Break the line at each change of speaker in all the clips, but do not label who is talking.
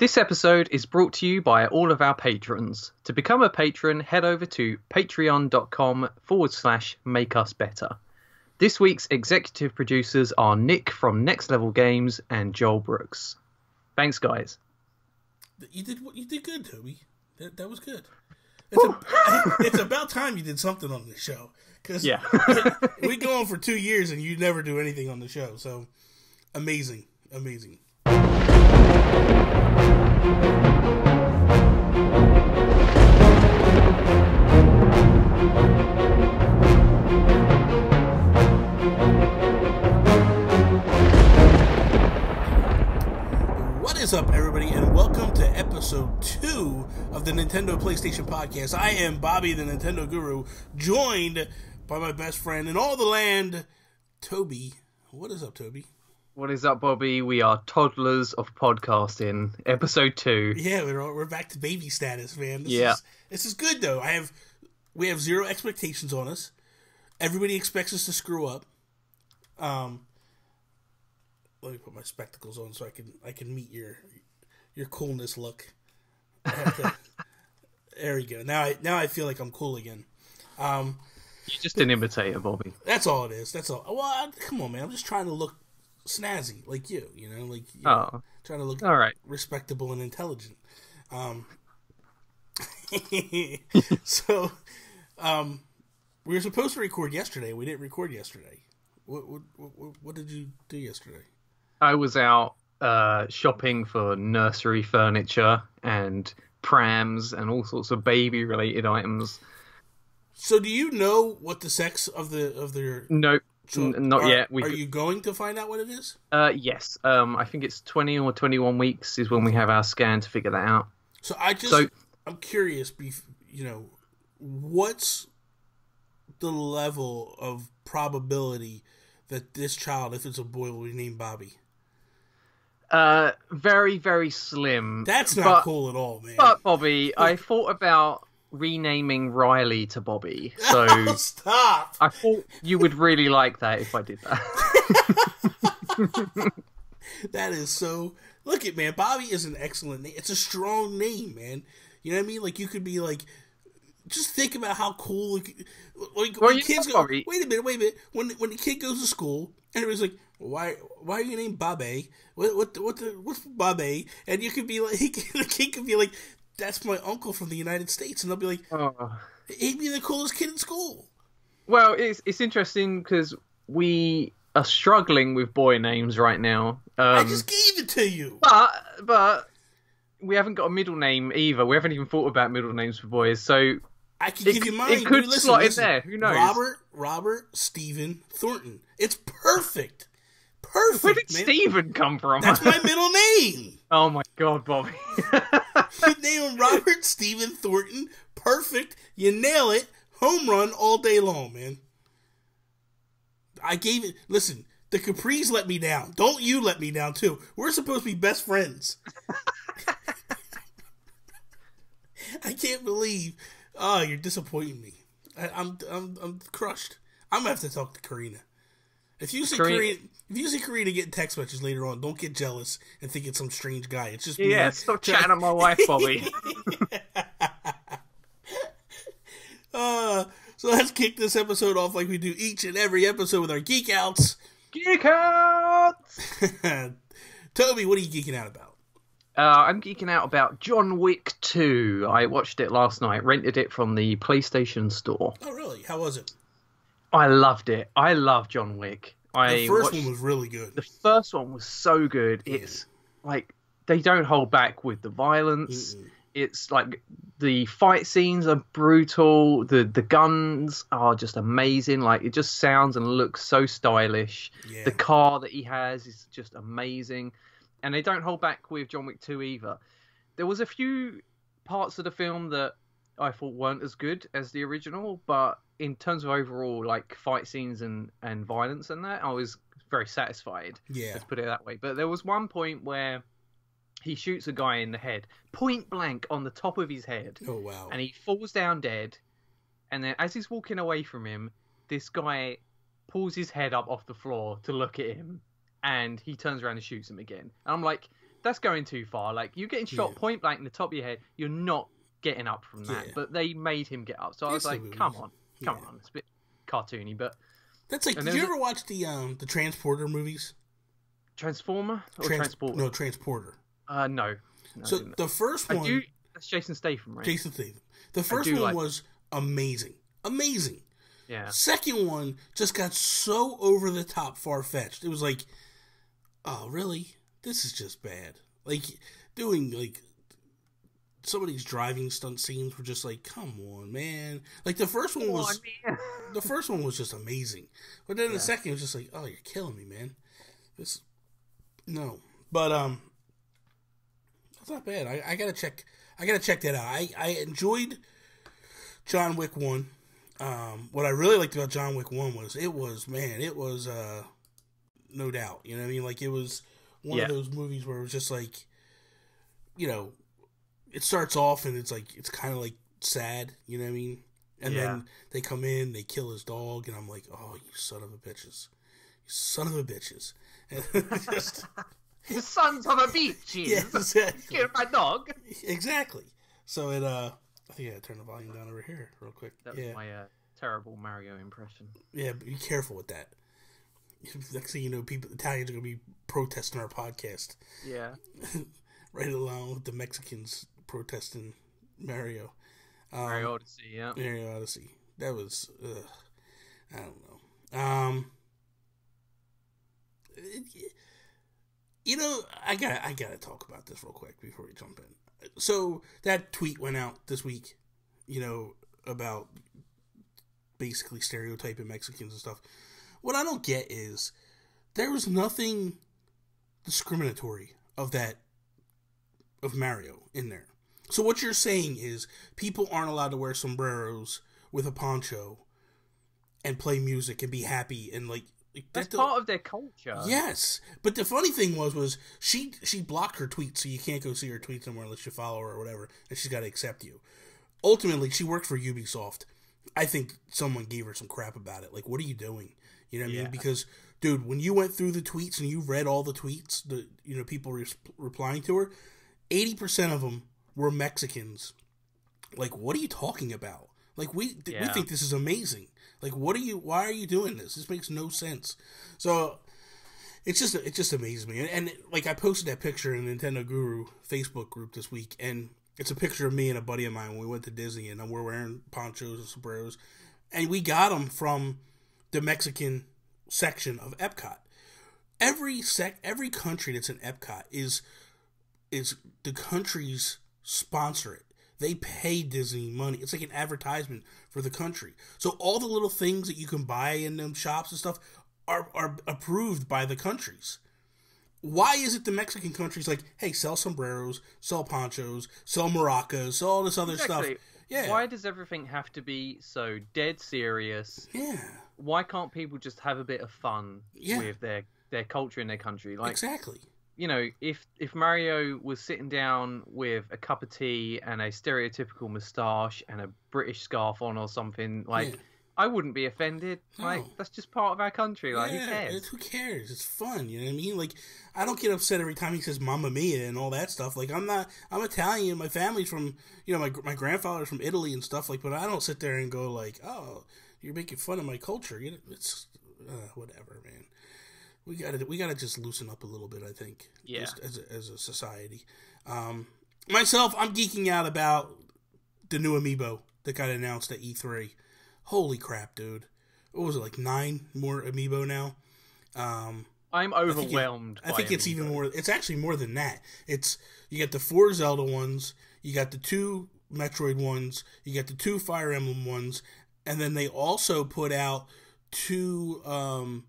This episode is brought to you by all of our patrons. To become a patron, head over to patreon.com/makeusbetter. This week's executive producers are Nick from Next Level Games and Joel Brooks. Thanks, guys.
You did good, Toby. That was good. It's about time you did something on this show. Cause we go on for 2 years and you never do anything on the show. So, amazing. What is up, everybody, and welcome to episode 2 of the Nintendo and PlayStation podcast. I am Bobby, the Nintendo Guru, joined by my best friend in all the land, Toby. What is up, Toby?
What is up, Bobby? We are toddlers of podcasting, episode 2.
Yeah, we're back to baby status, man. This is good, though. We have zero expectations on us. Everybody expects us to screw up. Let me put my spectacles on so I can meet your coolness look. There we go. Now I feel like I'm cool again.
You're just an imitator, Bobby.
That's all it is. That's all. Well, come on, man. I'm just trying to look snazzy, like you. Trying to look
all right,
respectable and intelligent. So, we were supposed to record yesterday. We didn't record yesterday. What did you do yesterday?
I was out shopping for nursery furniture and prams and all sorts of baby-related items.
So, do you know what the sex of their?
Nope, not yet.
Are you going to find out what it is?
Yes. I think it's 20 or 21 weeks is when we have our scan to figure that out.
So I'm curious. What's the level of probability that this child, if it's a boy, will be named Bobby?
Very, very slim.
That's not cool at all, man.
But Bobby, I thought about renaming Riley to Bobby. So
stop.
I thought you would really like that if I did that.
That is so. Look at, man, Bobby is an excellent name. It's a strong name, man. You know what I mean? Like, you could be like, just think about how cool. When kids go, wait a minute. When the kid goes to school and everybody's like, why are you named Bobby? What's Bobby? And you could be like, the kid could be like, that's my uncle from the United States, and they'll be like, he'd be the coolest kid in school.
Well, it's interesting because we are struggling with boy names right now.
I just gave it to you.
But we haven't got a middle name either. We haven't even thought about middle names for boys, so
I can give you mine.
It could slot in there. Who knows?
Robert Stephen Thornton. It's perfect. Perfect.
Where did Stephen come from?
That's my middle name.
Oh my God, Bobby.
You name him Robert Stephen Thornton. Perfect. You nail it. Home run all day long, man. I gave it. Listen, the Capris let me down. Don't you let me down too. We're supposed to be best friends. I can't believe. Oh, you're disappointing me. I'm crushed. I'm gonna have to talk to Karina. If you see Karina getting text messages later on, don't get jealous and think it's some strange guy. It's just me.
Yeah, stop chatting at my wife, Bobby.
So let's kick this episode off like we do each and every episode with our Geek Outs.
Geek Outs!
Toby, what are you geeking out about?
I'm geeking out about John Wick 2. I watched it last night, rented it from the PlayStation store.
Oh, really? How was it?
I loved it. I love John Wick.
The first one was really good.
The first one was so good. It's like they don't hold back with the violence. Mm-mm. It's like the fight scenes are brutal. The guns are just amazing. Like, it just sounds and looks so stylish. Yeah. The car that he has is just amazing. And they don't hold back with John Wick 2 either. There was a few parts of the film that I thought weren't as good as the original, but in terms of overall like fight scenes and violence and that, I was very satisfied. Yeah, let's put it that way. But there was one point where he shoots a guy in the head, point blank on the top of his head.
Oh wow!
And he falls down dead. And then as he's walking away from him, this guy pulls his head up off the floor to look at him, and he turns around and shoots him again. And I'm like, that's going too far. Like, you're getting shot point blank in the top of your head. You're not getting up from that. But they made him get up. So I was like, come on. It's a bit cartoony, but...
That's like, did you ever watch the Transporter movies?
Transformer? Or Transporter?
No, Transporter.
No.
So the first one...
That's Jason Statham, right?
Jason Statham. The first one was amazing. Amazing.
Yeah.
Second one just got so over the top, far-fetched. It was like, oh, really? This is just bad. Like, doing, like, some of these driving stunt scenes were just like, come on, man. Like, the first one was... the first one was just amazing. But then the second was just like, oh, you're killing me, man. No. But, that's not bad. I gotta check that out. I enjoyed John Wick 1. What I really liked about John Wick 1 was, no doubt. You know what I mean? Like, it was one of those movies where it was just like, you know, it starts off and it's like, it's kind of like sad, you know what I mean? And then they come in, they kill his dog, and I'm like, oh, you son of a bitches. You son of a bitches. And just...
You sons of a bitches.
Yeah, exactly.
Kill my dog.
Exactly. So it, I think I gotta turn the volume down over here real quick.
That was my terrible Mario impression.
Yeah, but be careful with that. Next thing you know, Italians are gonna be protesting our podcast.
Yeah.
Right along with the Mexicans protesting Mario.
Mario Odyssey, yeah.
Mario Odyssey. That was, I don't know. You know, I gotta talk about this real quick before we jump in. So that tweet went out this week, you know, about basically stereotyping Mexicans and stuff. What I don't get is there was nothing discriminatory of Mario in there. So what you're saying is people aren't allowed to wear sombreros with a poncho and play music and be happy and like
that's part of their culture.
Yes, but the funny thing was she blocked her tweets, so you can't go see her tweets anymore unless you follow her or whatever, and she's got to accept you. Ultimately, she worked for Ubisoft. I think someone gave her some crap about it. Like, what are you doing? You know what I mean? Because, dude, when you went through the tweets and you read all the tweets, people replying to her, 80% of them were Mexicans. Like, what are you talking about? Like, we think this is amazing. Like, why are you doing this? This makes no sense. So, it just amazes me. And like, I posted that picture in the Nintendo Guru Facebook group this week, and it's a picture of me and a buddy of mine when we went to Disney, and we're wearing ponchos and sombreros, and we got them from the Mexican section of Epcot. Every country that's in Epcot is the countries sponsor it. They pay Disney money. It's like an advertisement for the country. So all the little things that you can buy in them shops and stuff are approved by the countries. Why is it the Mexican countries like, hey, sell sombreros, sell ponchos, sell maracas, sell all this other stuff? Yeah.
Why does everything have to be so dead serious?
Yeah.
Why can't people just have a bit of fun with their culture in their country? Like,
exactly.
You know, if Mario was sitting down with a cup of tea and a stereotypical moustache and a British scarf on or something, like, I wouldn't be offended. No. Like, that's just part of our country. Like, who cares?
Who cares? It's fun, you know what I mean? Like, I don't get upset every time he says Mamma Mia and all that stuff. Like, I'm Italian, my family's from, my grandfather's from Italy and stuff, like, but I don't sit there and go like, oh, you're making fun of my culture. It's, whatever, man. We gotta just loosen up a little bit, I think.
Yeah.
Just as a society. Myself, I'm geeking out about the new amiibo that got announced at E3. Holy crap, dude! What was it, like 9 more amiibo now?
I'm overwhelmed.
I think it's even more. It's actually more than that. You got the 4 Zelda ones, you got the 2 Metroid ones, you got the 2 Fire Emblem ones, and then they also put out 2.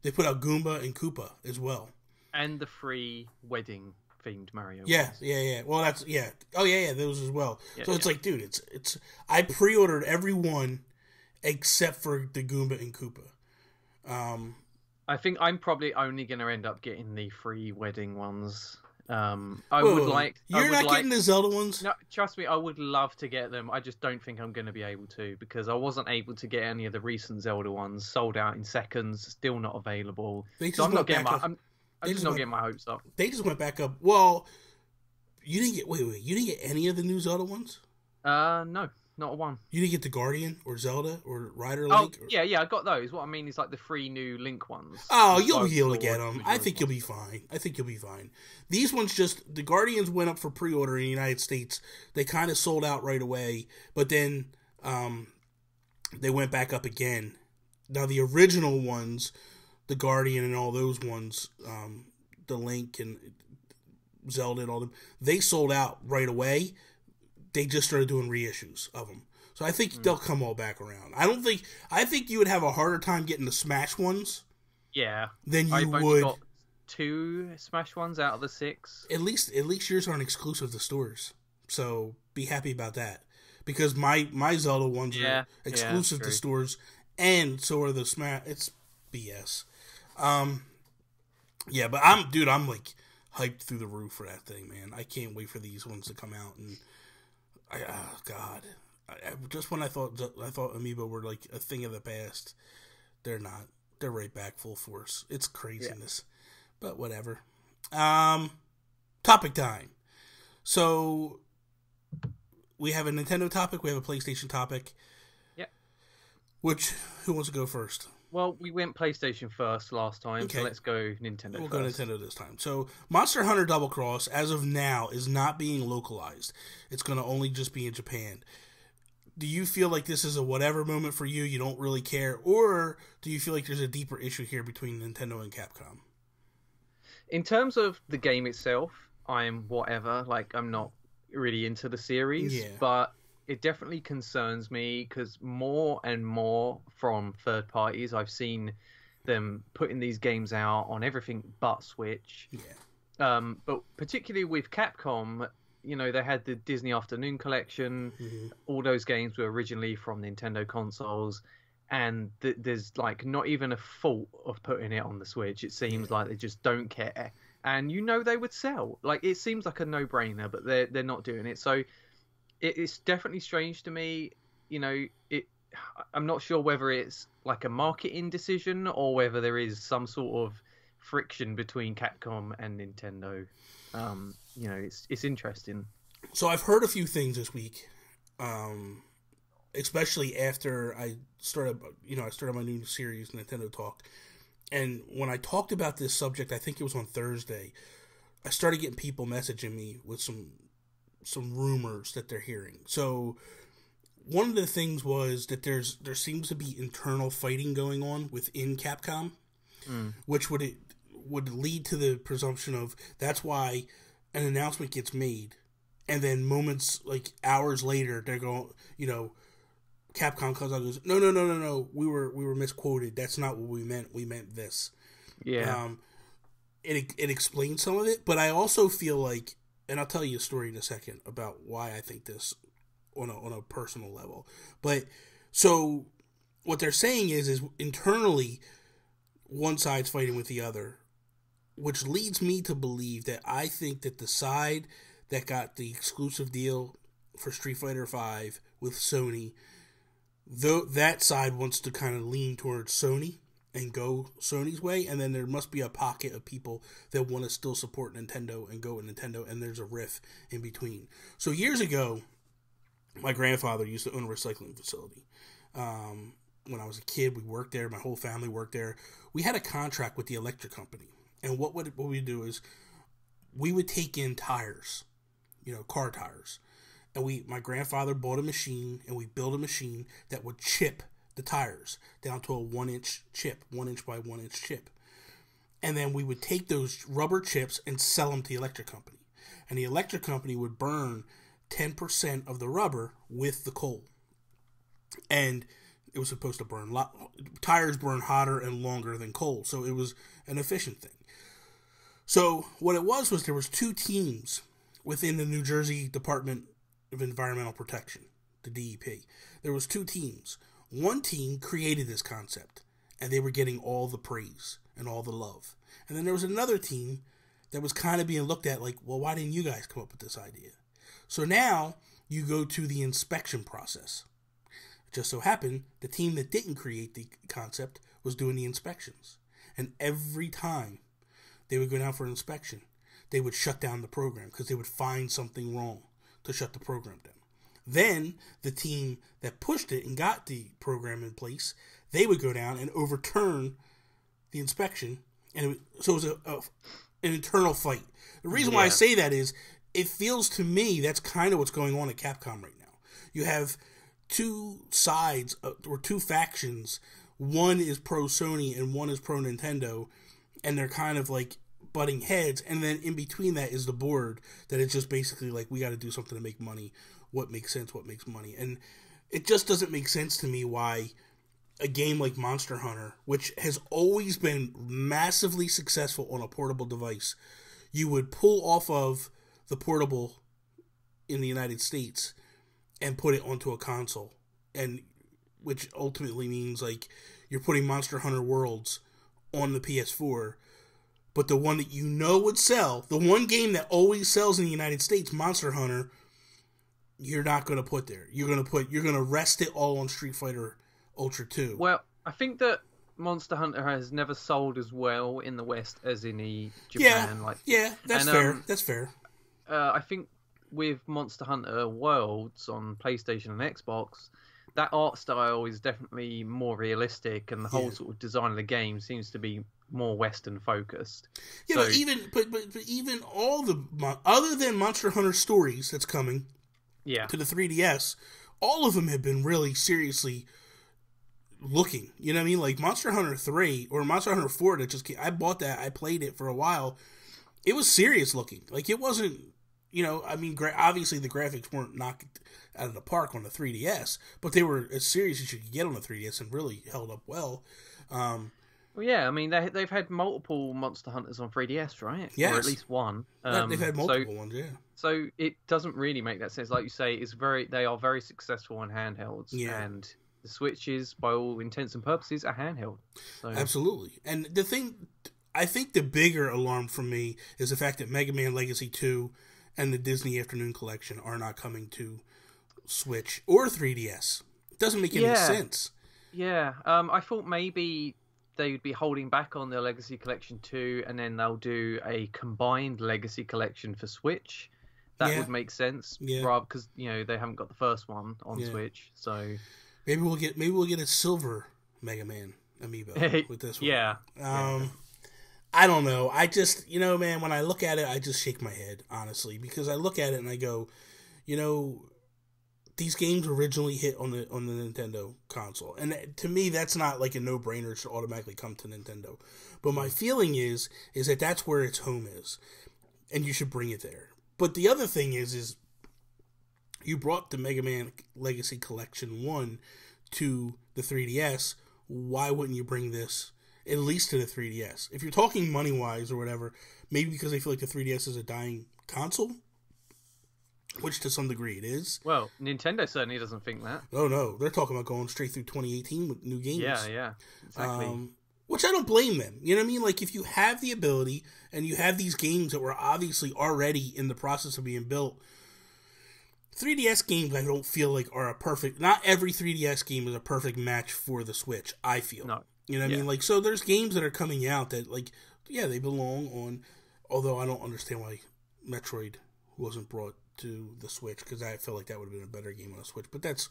They put out Goomba and Koopa as well.
And the free wedding-themed Mario ones.
Yeah. Well, that's... Yeah. Oh, yeah, those as well. Yeah, so it's like, dude, it's... I pre-ordered every one except for the Goomba and Koopa.
I think I'm probably only going to end up getting the free wedding ones. You're not getting the Zelda ones? No, trust me, I would love to get them. I just don't think I'm going to be able to, because I wasn't able to get any of the recent Zelda ones. Sold out in seconds, still not available.
I'm
I'm just not getting my hopes up.
They just went back up. Well, you didn't get you didn't get any of the new Zelda ones?
No, not one.
You didn't get the Guardian or Zelda or Rider Link?
Yeah, I got those. What I mean is like the 3 new Link ones.
Oh, you'll be able to get them. I think you'll be fine. These ones the Guardians went up for pre-order in the United States. They kind of sold out right away, but then they went back up again. Now the original ones, the Guardian and all those ones, the Link and Zelda and all them, they sold out right away. They just started doing reissues of them. So I think they'll come all back around. I think you would have a harder time getting the Smash ones.
Yeah.
Than you
I've
would.
only got 2 Smash ones out of the 6.
At least yours aren't exclusive to stores. So be happy about that. Because my Zelda ones are exclusive to stores, and so are the Smash. It's BS. Yeah, but I'm like hyped through the roof for that thing, man. I can't wait for these ones to come out, and just when I thought Amiibo were like a thing of the past, they're not. They're right back full force. It's craziness, but whatever. Topic time. So we have a Nintendo topic. We have a PlayStation topic.
Yep.
Who wants to go first?
Well, we went PlayStation first last time, so let's go Nintendo
We'll
first.
go Nintendo this time. So, Monster Hunter Double Cross, as of now, is not being localized. It's going to only just be in Japan. Do you feel like this is a whatever moment for you? You don't really care? Or do you feel like there's a deeper issue here between Nintendo and Capcom?
In terms of the game itself, I'm whatever. Like, I'm not really into the series, but it definitely concerns me because more and more from third parties, I've seen them putting these games out on everything but Switch.
Yeah.
But particularly with Capcom, they had the Disney Afternoon Collection.
Mm-hmm.
All those games were originally from Nintendo consoles, and there's like not even a thought of putting it on the Switch. It seems like they just don't care, and they would sell. Like, it seems like a no-brainer, but they're not doing it. So it's definitely strange to me. I'm not sure whether it's like a marketing decision or whether there is some sort of friction between Capcom and Nintendo. It's interesting.
So I've heard a few things this week, especially after I started my new series, Nintendo Talk. And when I talked about this subject, I think it was on Thursday, I started getting people messaging me with some rumors that they're hearing. So one of the things was that there seems to be internal fighting going on within Capcom, which would lead to the presumption of that's why an announcement gets made, and then moments, like hours later, they're going, Capcom comes out and goes, no, we were misquoted. That's not what we meant. We meant this.
Yeah.
It explains some of it, but I also feel like, and I'll tell you a story in a second about why I think this on a personal level. But so what they're saying is internally one side's fighting with the other, which leads me to believe that I think that the side that got the exclusive deal for Street Fighter V with Sony, though that side wants to kind of lean towards Sony and go Sony's way, and then there must be a pocket of people that want to still support Nintendo and go with Nintendo, and there's a riff in between. So years ago, my grandfather used to own a recycling facility. When I was a kid, we worked there. My whole family worked there. We had a contract with the electric company, and what we do is we would take in tires, car tires, and my grandfather bought a machine, and we built a machine that would chip the tires down to a 1-inch chip, 1 inch by 1 inch chip. And then we would take those rubber chips and sell them to the electric company. And the electric company would burn 10% of the rubber with the coal. And it was supposed to burn tires burn hotter and longer than coal. So it was an efficient thing. So what it was there was 2 teams within the New Jersey Department of Environmental Protection, the DEP. There was 2 teams. One team created this concept, and they were getting all the praise and all the love. And then there was another team that was kind of being looked at like, well, why didn't you guys come up with this idea? So now you go to the inspection process. It just so happened the team that didn't create the concept was doing the inspections. And every time They would go down for inspection. They would shut down the program because they would find something wrong to shut the program down. Then the team that pushed it and got the program in place, they would go down and overturn the inspection. And so it was an internal fight. The reason why I say that is it feels to me that's kind of what's going on at Capcom right now. You have two sides or two factions. One is pro Sony and one is pro Nintendo, and they're kind of like butting heads. And then in between that is the board that is just basically like, we got to do something to make money. What makes sense? What makes money? And it just doesn't make sense to me why a game like Monster Hunter, which has always been massively successful on a portable device, you would pull off of the portable in the United States and put it onto a console, and which ultimately means like you're putting Monster Hunter Worlds on the PS4, but the one that you know would sell, the one game that always sells in the United States, Monster Hunter, you're not going to put there. You're going to rest it all on Street Fighter Ultra 2.
Well, I think that Monster Hunter has never sold as well in the West as in Japan.
That's fair. That's fair.
I think with Monster Hunter Worlds on PlayStation and Xbox, that art style is definitely more realistic, and the whole sort of design of the game seems to be more Western focused.
Yeah, but even all the other than Monster Hunter Stories that's coming, to the 3DS, all of them have been really seriously looking. You know what I mean? Like Monster Hunter 3 or Monster Hunter 4 that just came, I bought that, I played it for a while. It was serious looking. Like it wasn't, I mean, obviously the graphics weren't knocked out of the park on the 3DS, but they were as serious as you could get on the 3DS and really held up well.
Well, yeah, I mean, they've had multiple Monster Hunters on 3DS, right?
Yes.
Or at least one.
They've had multiple ones, yeah.
So it doesn't really make that sense. Like you say, they are very successful on handhelds. Yeah. And the Switch is, by all intents and purposes, a handheld. So.
Absolutely. And the thing, I think the bigger alarm for me is the fact that Mega Man Legacy 2 and the Disney Afternoon Collection are not coming to Switch or 3DS. It doesn't make any sense.
Yeah. I thought maybe they would be holding back on their Legacy Collection 2, and then they'll do a combined Legacy Collection for Switch. That would make sense, because they haven't got the first one on Switch. So
maybe we'll get a silver Mega Man amiibo with this one. I don't know. I just man, when I look at it, I just shake my head, honestly, because I look at it and I go, these games originally hit on the Nintendo console, and to me, that's not like a no-brainer. It should automatically come to Nintendo. But my feeling is that that's where its home is, and you should bring it there. But the other thing is you brought the Mega Man Legacy Collection 1 to the 3DS. Why wouldn't you bring this at least to the 3DS? If you're talking money-wise or whatever, maybe because they feel like the 3DS is a dying console, which to some degree it is.
Well, Nintendo certainly doesn't think that.
Oh, no. They're talking about going straight through 2018 with new games.
Yeah, exactly.
Which I don't blame them. You know what I mean? Like, if you have the ability and you have these games that were obviously already in the process of being built, 3DS games I don't feel like are a perfect... Not every 3DS game is a perfect match for the Switch, I feel.
No.
You know what I mean? Like, so there's games that are coming out that, like, they belong on... Although I don't understand why Metroid wasn't brought to the Switch, because I feel like that would have been a better game on the Switch. But that's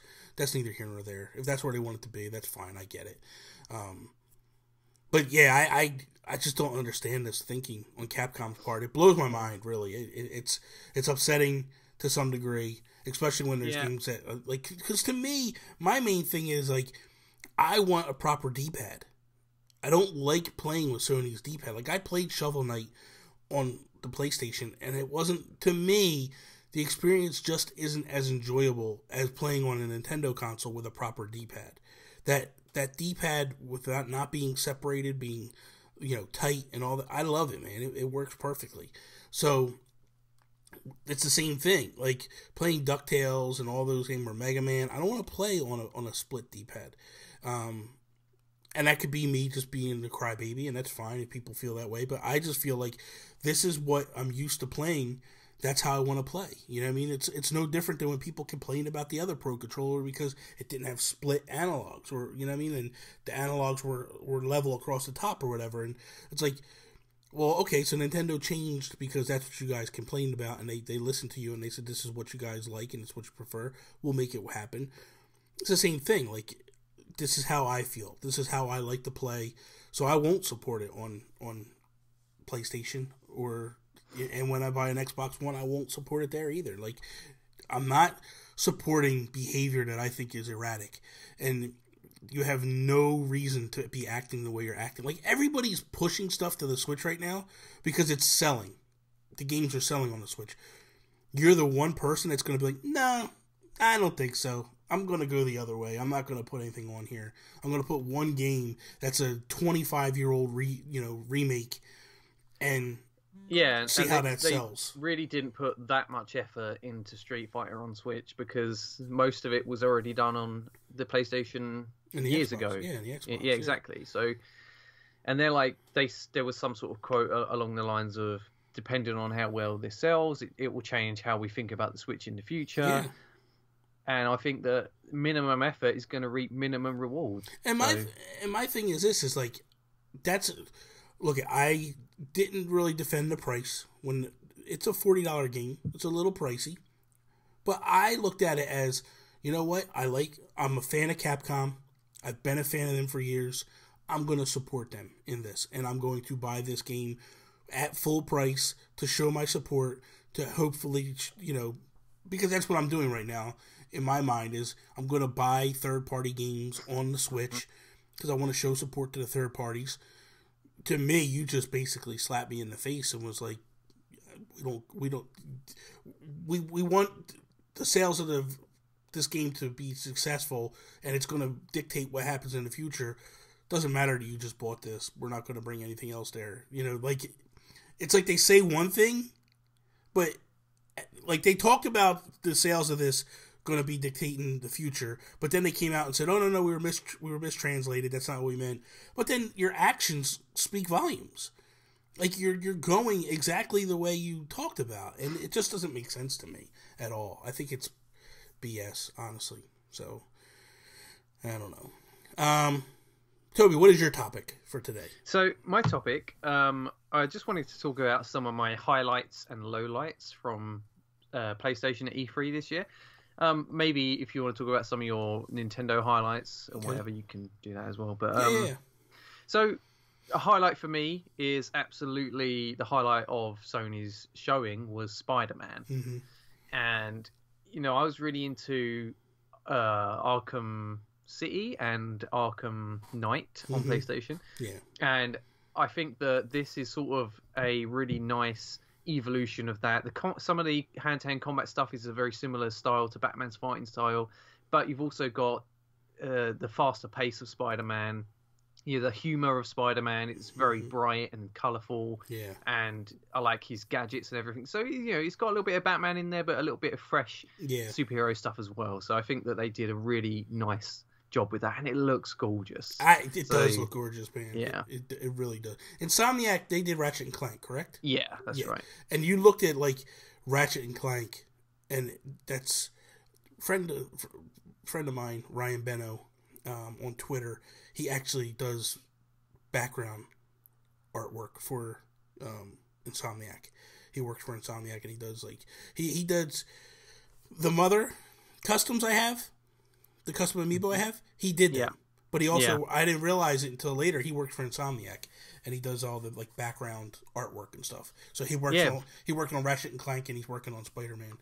neither here nor there. If that's where they want it to be, that's fine. I get it. But yeah, I just don't understand this thinking on Capcom's part. It blows my mind, really. It's upsetting to some degree, especially when there's games that because to me, my main thing is like I want a proper D-pad. I don't like playing with Sony's D-pad. Like I played Shovel Knight on the PlayStation, and it wasn't, to me, the experience just isn't as enjoyable as playing on a Nintendo console with a proper D-pad. That D-pad without not being separated, being tight and all that, I love it, man. It works perfectly. So it's the same thing. Like playing DuckTales and all those games or Mega Man, I don't want to play on a split D-pad. And that could be me just being the crybaby, and that's fine if people feel that way. But I just feel like this is what I'm used to playing. That's how I want to play. You know what I mean? It's no different than when people complain about the other Pro Controller because it didn't have split analogs, or you know what I mean? And the analogs were level across the top or whatever. And it's like, Well, okay, so Nintendo changed because that's what you guys complained about, and they listened to you, and they said, this is what you guys like, and it's what you prefer. We'll make it happen. It's the same thing. Like, this is how I feel. This is how I like to play. So I won't support it on PlayStation, and when I buy an Xbox One, I won't support it there either. Like, I'm not supporting behavior that I think is erratic. And you have no reason to be acting the way you're acting. Like, everybody's pushing stuff to the Switch right now because it's selling. The games are selling on the Switch. You're the one person that's going to be like, no, I don't think so. I'm going to go the other way. I'm not going to put anything on here. I'm going to put one game that's a 25-year-old remake and see how that sells.
They really didn't put that much effort into Street Fighter on Switch because most of it was already done on the PlayStation years ago.
Yeah, the Xbox.
Yeah, exactly. So, and they're like, there was some sort of quote along the lines of, depending on how well this sells, it will change how we think about the Switch in the future.
Yeah.
And I think that minimum effort is going to reap minimum reward.
And my thing is this, is like, look, I didn't really defend the price when it's a $40 game. It's a little pricey. But I looked at it as, you know what? I'm a fan of Capcom. I've been a fan of them for years. I'm going to support them in this. And I'm going to buy this game at full price to show my support, to hopefully, because that's what I'm doing right now in my mind, is I'm going to buy third-party games on the Switch because I want to show support to the third parties. To me, you just basically slapped me in the face and was like, we want the sales of this game to be successful, and it's going to dictate what happens in the future. Doesn't matter that you just bought this. We're not going to bring anything else there. Like, it's like they say one thing, but like they talked about the sales of this going to be dictating the future, but then they came out and said, "Oh no, we were mistranslated. That's not what we meant." But then your actions speak volumes. Like, you're going exactly the way you talked about, and it just doesn't make sense to me at all. I think it's BS, honestly. So I don't know. Toby, what is your topic for today?
So my topic, I just wanted to talk about some of my highlights and lowlights from PlayStation at E3 this year. Maybe if you want to talk about some of your Nintendo highlights or whatever, you can do that as well. But
yeah.
So a highlight for me is absolutely the highlight of Sony's showing was Spider-Man.
Mm-hmm.
And, I was really into Arkham City and Arkham Knight on PlayStation.
Yeah.
And I think that this is sort of a really nice evolution of that. Some of the hand-to-hand combat stuff is a very similar style to Batman's fighting style, but you've also got the faster pace of Spider-Man. The humor of Spider-Man. It's very bright and colourful.
Yeah. And
I like his gadgets and everything. So, he's got a little bit of Batman in there, but a little bit of fresh superhero stuff as well. So I think that they did a really nice job with that, and it looks gorgeous.
It does look gorgeous, man.
Yeah.
It really does. Insomniac, they did Ratchet and Clank, correct?
Yeah, that's right.
And you looked at, like, Ratchet and Clank, and that's friend of mine, Ryan Benno, on Twitter. He actually does background artwork for Insomniac. He works for Insomniac, and he does, like, he does the Mother customs I have, the custom amiibo I have, he did them. Yeah. But he also, I didn't realize it until later, he worked for Insomniac, and he does all the, like, background artwork and stuff. So he worked on Ratchet and Clank, and he's working on Spider-Man.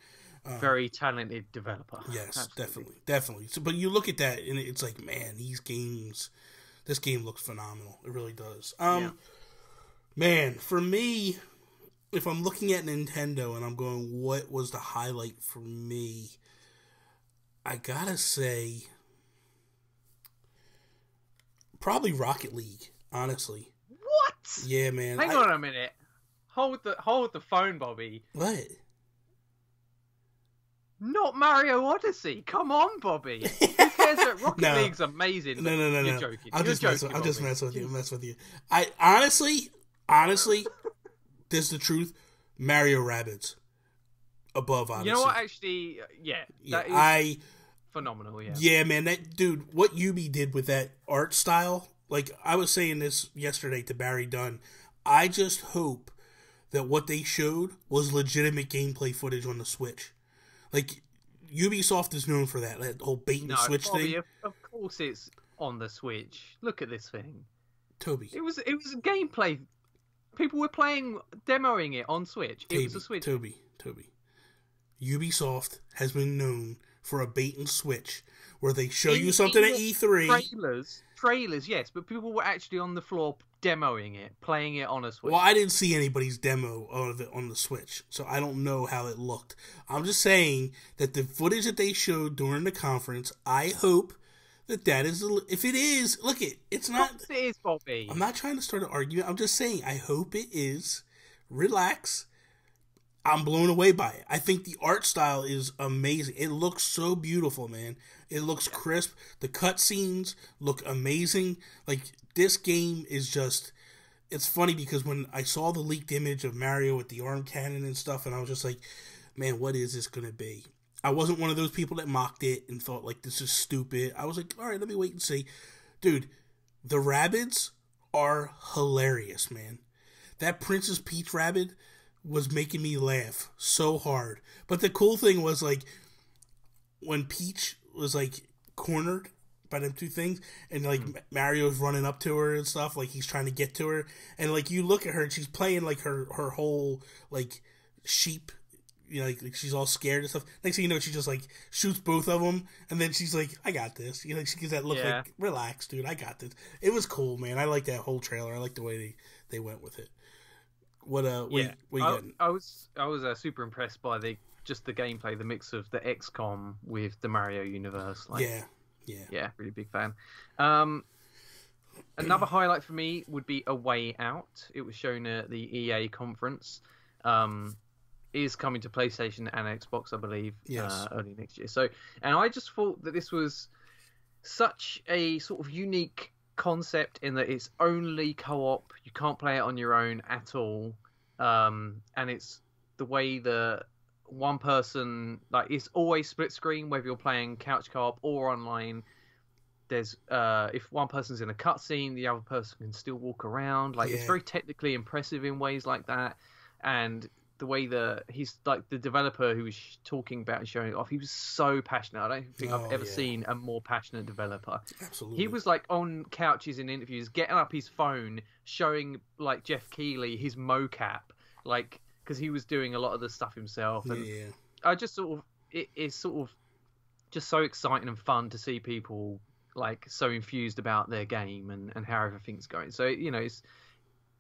Very talented developer.
Yes, definitely. So, but you look at that, and it's like, man, this game looks phenomenal. It really does. Man, for me, if I'm looking at Nintendo and I'm going, what was the highlight for me? I gotta say, probably Rocket League. Honestly.
What?
Yeah, man.
Hang on a minute. Hold the phone, Bobby.
What?
Not Mario Odyssey. Come on, Bobby. Who cares that Rocket League's amazing?
No.
You're joking.
I'll just mess with you. I honestly, this is the truth. Mario Rabbids above Odyssey.
You know what? Actually, that is phenomenal. Yeah.
Yeah, man. That dude, what Yubi did with that art style. Like, I was saying this yesterday to Barry Dunn. I just hope that what they showed was legitimate gameplay footage on the Switch. Like, Ubisoft is known for that whole bait and switch thing.
Of course it's on the Switch. Look at this thing.
Toby.
It was a gameplay. People were demoing it on Switch. It was a Switch.
Toby. Ubisoft has been known for a bait and switch where they show you something at E3.
Trailers, yes, but people were actually on the floor demoing it, playing it on a Switch.
Well, I didn't see anybody's demo of it on the Switch, so I don't know how it looked. I'm just saying that the footage that they showed during the conference, I hope that is, if it is, look it's not.
Of course it is, Bobby.
I'm not trying to start an argument. I'm just saying I hope it is. Relax. I'm blown away by it. I think the art style is amazing. It looks so beautiful, man. It looks crisp. The cutscenes look amazing. Like, this game is just... It's funny because when I saw the leaked image of Mario with the arm cannon and stuff, and I was just like, man, what is this going to be? I wasn't one of those people that mocked it and thought, like, this is stupid. I was like, all right, let me wait and see. Dude, the Rabbids are hilarious, man. That Princess Peach Rabbid was making me laugh so hard. But the cool thing was, like, when Peach was, like, cornered by them two things, and, like, Mario's running up to her and stuff, like, he's trying to get to her, and, like, you look at her, and she's playing, like, her whole, like, sheep, you know, like she's all scared and stuff. Next thing you know, she just, like, shoots both of them, and then she's like, I got this. You know, she gives that look like, relax, dude, I got this. It was cool, man. I like that whole trailer. I like the way they went with it. What you getting?
I was super impressed by the gameplay, the mix of the XCOM with the Mario universe. Like, yeah, really big fan. Another highlight for me would be A Way Out. It was shown at the EA conference. Is coming to PlayStation and Xbox, I believe, early next year. So, and I just thought that this was such a sort of unique concept in that it's only co-op. You can't play it on your own at all. And it's the way that one person, like, it's always split screen, whether you're playing couch co-op or online. There's if one person's in a cutscene, the other person can still walk around. Like, it's very technically impressive in ways like that. And the way that he's, like, the developer who was talking about and showing it off, he was so passionate. I don't think I've ever seen a more passionate developer.
Absolutely.
He was, like, on couches in interviews, getting up his phone, showing, like, Jeff Keighley his mocap, like, because he was doing a lot of the stuff himself. And I just sort of, it's sort of just so exciting and fun to see people, like, so infused about their game and how everything's going. So, you know,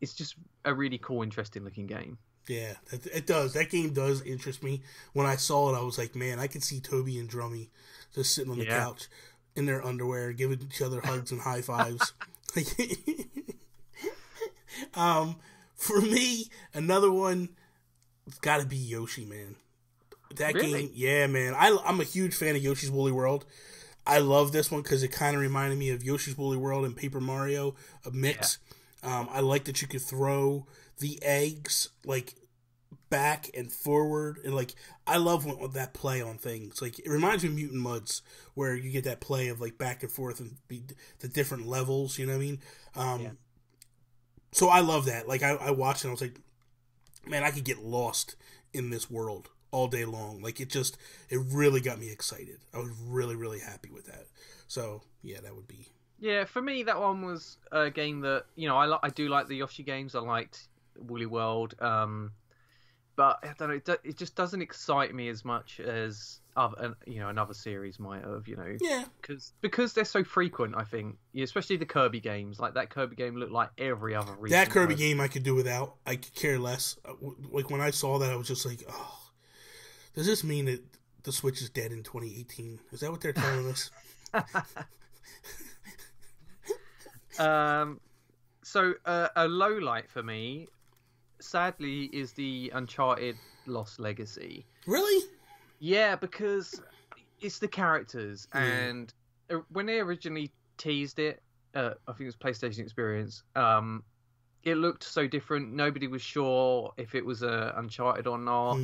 it's just a really cool, interesting looking game.
Yeah, it does. That game does interest me. When I saw it, I was like, man, I could see Toby and Drummy just sitting on the couch in their underwear, giving each other hugs and high fives. For me, another one, it's got to be Yoshi, man. That game, yeah, man. I'm a huge fan of Yoshi's Woolly World. I love this one because it kind of reminded me of Yoshi's Woolly World and Paper Mario, a mix. I like that you could throw the eggs, like, back and forward, and, like, I love that play on things. Like, it reminds me of Mutant Mudds, where you get that play of, like, back and forth and the different levels, you know what I mean? So I love that. Like, I watched it and I was like, man, I could get lost in this world all day long. Like, it really got me excited. I was really, really happy with that. So, yeah, that would be...
Yeah, for me, that one was a game that, you know, I do like the Yoshi games. I liked Woolly World, but I don't know, it just doesn't excite me as much as another series might have, you know.
Yeah.
Because they're so frequent, I think, especially the Kirby games. Like, that Kirby game looked like every other recent
That Kirby game I could do without. I could care less. Like, when I saw that, I was just like, oh, does this mean that the Switch is dead in 2018? Is that what they're telling us?
So a low light for me, sadly, is the Uncharted Lost Legacy.
Really?
Yeah, because it's the characters, and when they originally teased it, I think it was PlayStation Experience, it looked so different. Nobody was sure if it was Uncharted or not.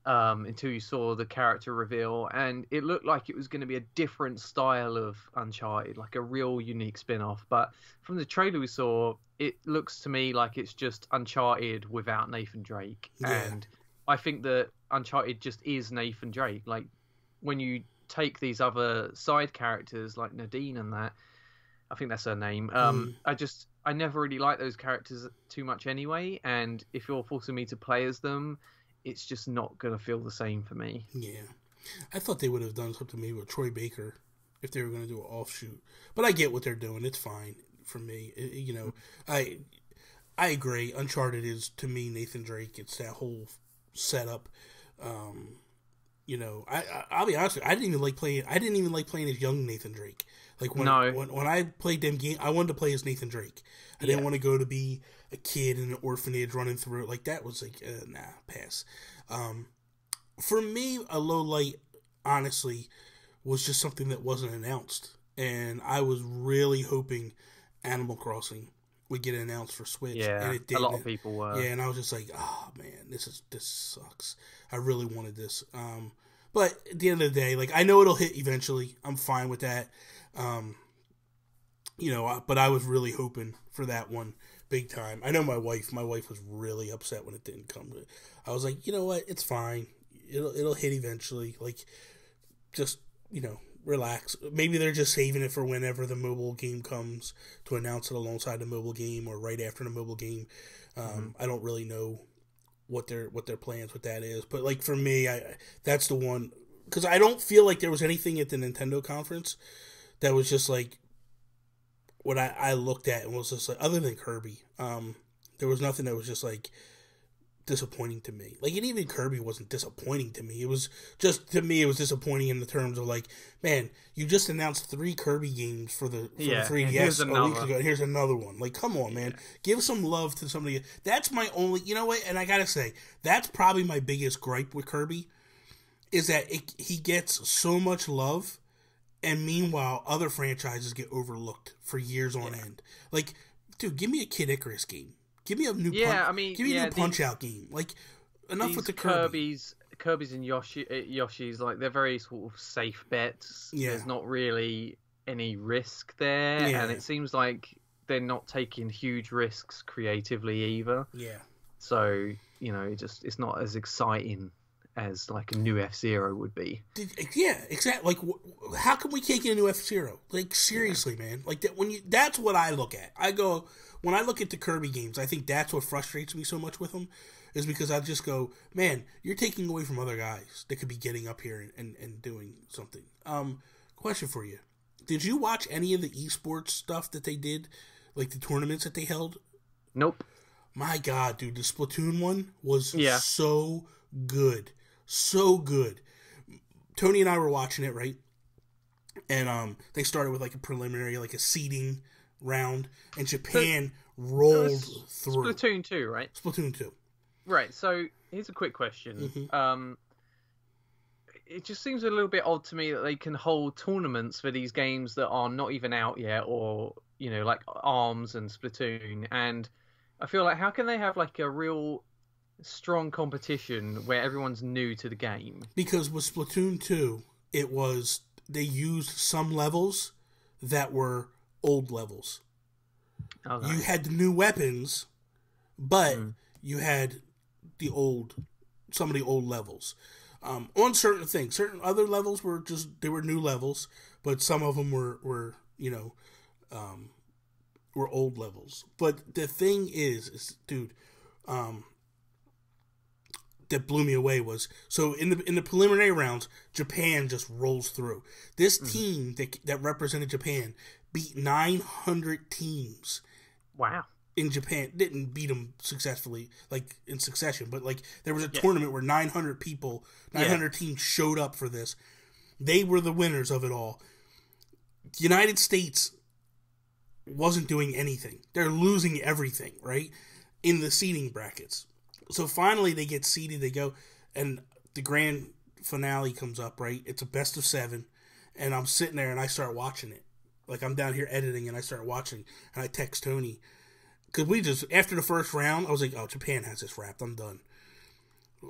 Until you saw the character reveal, and it looked like it was going to be a different style of Uncharted, like a real unique spin-off. But from the trailer we saw, it looks to me like it's just Uncharted without Nathan Drake.
Yeah.
And I think that Uncharted just is Nathan Drake. Like, when you take these other side characters like Nadine and that, I think that's her name. I never really liked those characters too much anyway. And if you're forcing me to play as them, it's just not going to feel the same for me.
Yeah. I thought they would have done something maybe with Troy Baker if they were going to do an offshoot. But I get what they're doing. It's fine for me. I agree. Uncharted is, to me, Nathan Drake. It's that whole setup. I'll be honest with you, I didn't even like playing as young Nathan Drake. Like when I played them game, I wanted to play as Nathan Drake. I didn't want to go to be a kid in an orphanage running through it. Like that was like nah, pass. For me, a low light, honestly, was just something that wasn't announced, and I was really hoping Animal Crossing would get announced for Switch.
Yeah,
and it didn't.
A lot of people were.
Yeah, and I was just like, oh man, this sucks. I really wanted this. But at the end of the day, like I know it'll hit eventually. I'm fine with that. But I was really hoping for that one big time. I know my wife was really upset when it didn't come. I was like, you know what? It's fine. It'll hit eventually. Like, just, relax. Maybe they're just saving it for whenever the mobile game comes to announce it alongside the mobile game or right after the mobile game. I don't really know what their plans with that is. But like for me, that's the one, because I don't feel like there was anything at the Nintendo conference that was just like what I looked at and was just like, other than Kirby, there was nothing that was just like disappointing to me. Like, and even Kirby wasn't disappointing to me. It was just, to me, it was disappointing in the terms of like, man, you just announced 3 Kirby games for the 3DS a week ago. Here's another one. Like, come on, man. Give some love to somebody. That's my only, you know what? And I gotta say, that's probably my biggest gripe with Kirby, is that he gets so much love, and meanwhile, other franchises get overlooked for years on end. Like, dude, give me a Kid Icarus game. Give me a new give me a new Punch-Out game. Like, enough with the
Kirby's and Yoshi's, like, they're very sort of safe bets. Yeah. There's not really any risk there, and it seems like they're not taking huge risks creatively either.
Yeah.
So, it's not as exciting as like a new F-Zero would be.
Yeah, exactly. Like, how come we can't get a new F-Zero? Like, seriously, man. Like, that's what I look at. I go, when I look at the Kirby games, I think that's what frustrates me so much with them, is because I just go, man, you're taking away from other guys that could be getting up here and doing something. Question for you. Did you watch any of the esports stuff that they did? Like the tournaments that they held?
Nope.
My God, dude, the Splatoon one was so good. So good. Tony and I were watching it, right? And they started with like a preliminary, like a seeding round, and Japan rolled through.
Splatoon 2, right?
Splatoon 2.
Right, so here's a quick question. It just seems a little bit odd to me that they can hold tournaments for these games that are not even out yet, or, like ARMS and Splatoon, and I feel like, how can they have like a real strong competition where everyone's new to the game?
Because with Splatoon 2, they used some levels that were old levels. Okay. You had the new weapons, but you had some of the old levels. On certain things. Certain other levels were they were new levels, but some of them were old levels. But the thing is dude, that blew me away was, so in the preliminary rounds, Japan just rolls through. This team that represented Japan beat 900 teams.
Wow.
In Japan. Didn't beat them successfully, like in succession, but like there was a tournament where 900 teams showed up for this. They were the winners of it all. The United States wasn't doing anything. They're losing everything, right? In the seeding brackets. So finally they get seeded, they go, and the grand finale comes up, right? It's a best of 7, and I'm sitting there and I start watching it. Like, I'm down here editing and I start watching, and I text Tony. Because after the first round, I was like, oh, Japan has this wrapped, I'm done.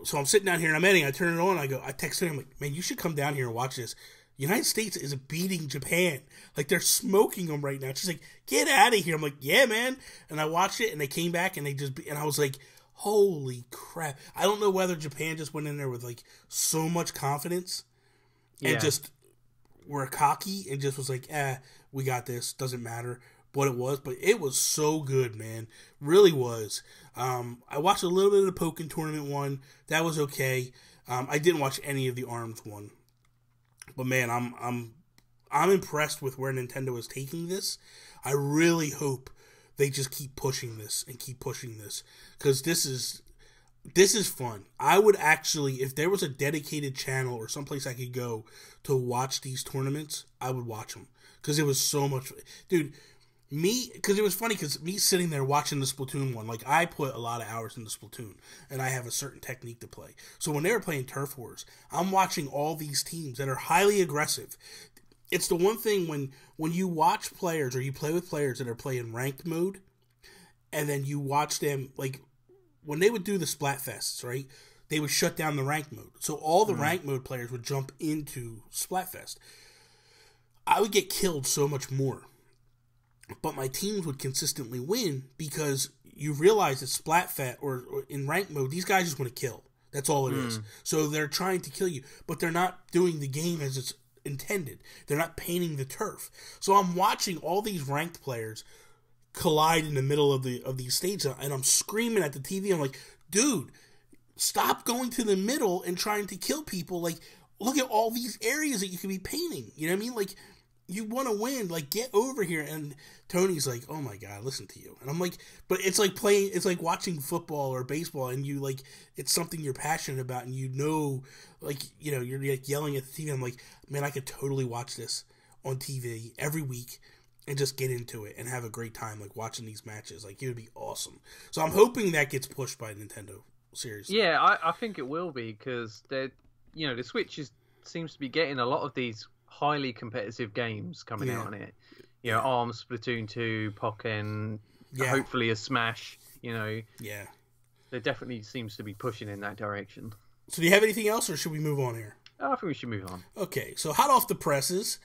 So I'm sitting down here and I'm editing, I turn it on, I text Tony, I'm like, man, you should come down here and watch this. United States is beating Japan. Like, they're smoking them right now. She's like, get out of here. I'm like, yeah, man. And I watched it, and they came back, and and I was like, holy crap. I don't know whether Japan just went in there with, like, so much confidence and just were cocky and just was like, we got this. Doesn't matter what it was. But it was so good, man. Really was. I watched a little bit of the Pokken Tournament one. That was okay. I didn't watch any of the ARMS one. But man, I'm impressed with where Nintendo is taking this. I really hope they just keep pushing this and keep pushing this, because this is fun. I would actually, if there was a dedicated channel or someplace I could go to watch these tournaments, I would watch them, because it was so much, dude. Because it was funny, because me sitting there watching the Splatoon one, like, I put a lot of hours into Splatoon, and I have a certain technique to play. So when they were playing Turf Wars, I'm watching all these teams that are highly aggressive. It's the one thing when you watch players, or you play with players that are playing ranked mode, and then you watch them, like, when they would do the Splatfests, right, they would shut down the ranked mode. So all the ranked mode players would jump into Splatfest. I would get killed so much more. But my teams would consistently win, because you realize that Splatfest or in rank mode, these guys just want to kill. That's all it is. So they're trying to kill you, but they're not doing the game as it's intended. They're not painting the turf. So I'm watching all these ranked players collide in the middle of these stages, and I'm screaming at the TV. I'm like, dude, stop going to the middle and trying to kill people. Like, look at all these areas that you could be painting. You know what I mean? Like, you want to win, like, get over here. And Tony's like, oh my God, listen to you. And I'm like, but it's like it's like watching football or baseball, and you, like, it's something you're passionate about, and like, you're like yelling at the TV. I'm like, man, I could totally watch this on TV every week and just get into it and have a great time, like, watching these matches. Like, it would be awesome. So I'm hoping that gets pushed by Nintendo, seriously.
Yeah, I think it will be, because the Switch seems to be getting a lot of these highly competitive games coming out on it. ARMS, Splatoon 2, Pokken, hopefully a Smash, Yeah. There definitely seems to be pushing in that direction.
So do you have anything else, or should we move on here?
I think we should move on.
Okay, so hot off the presses,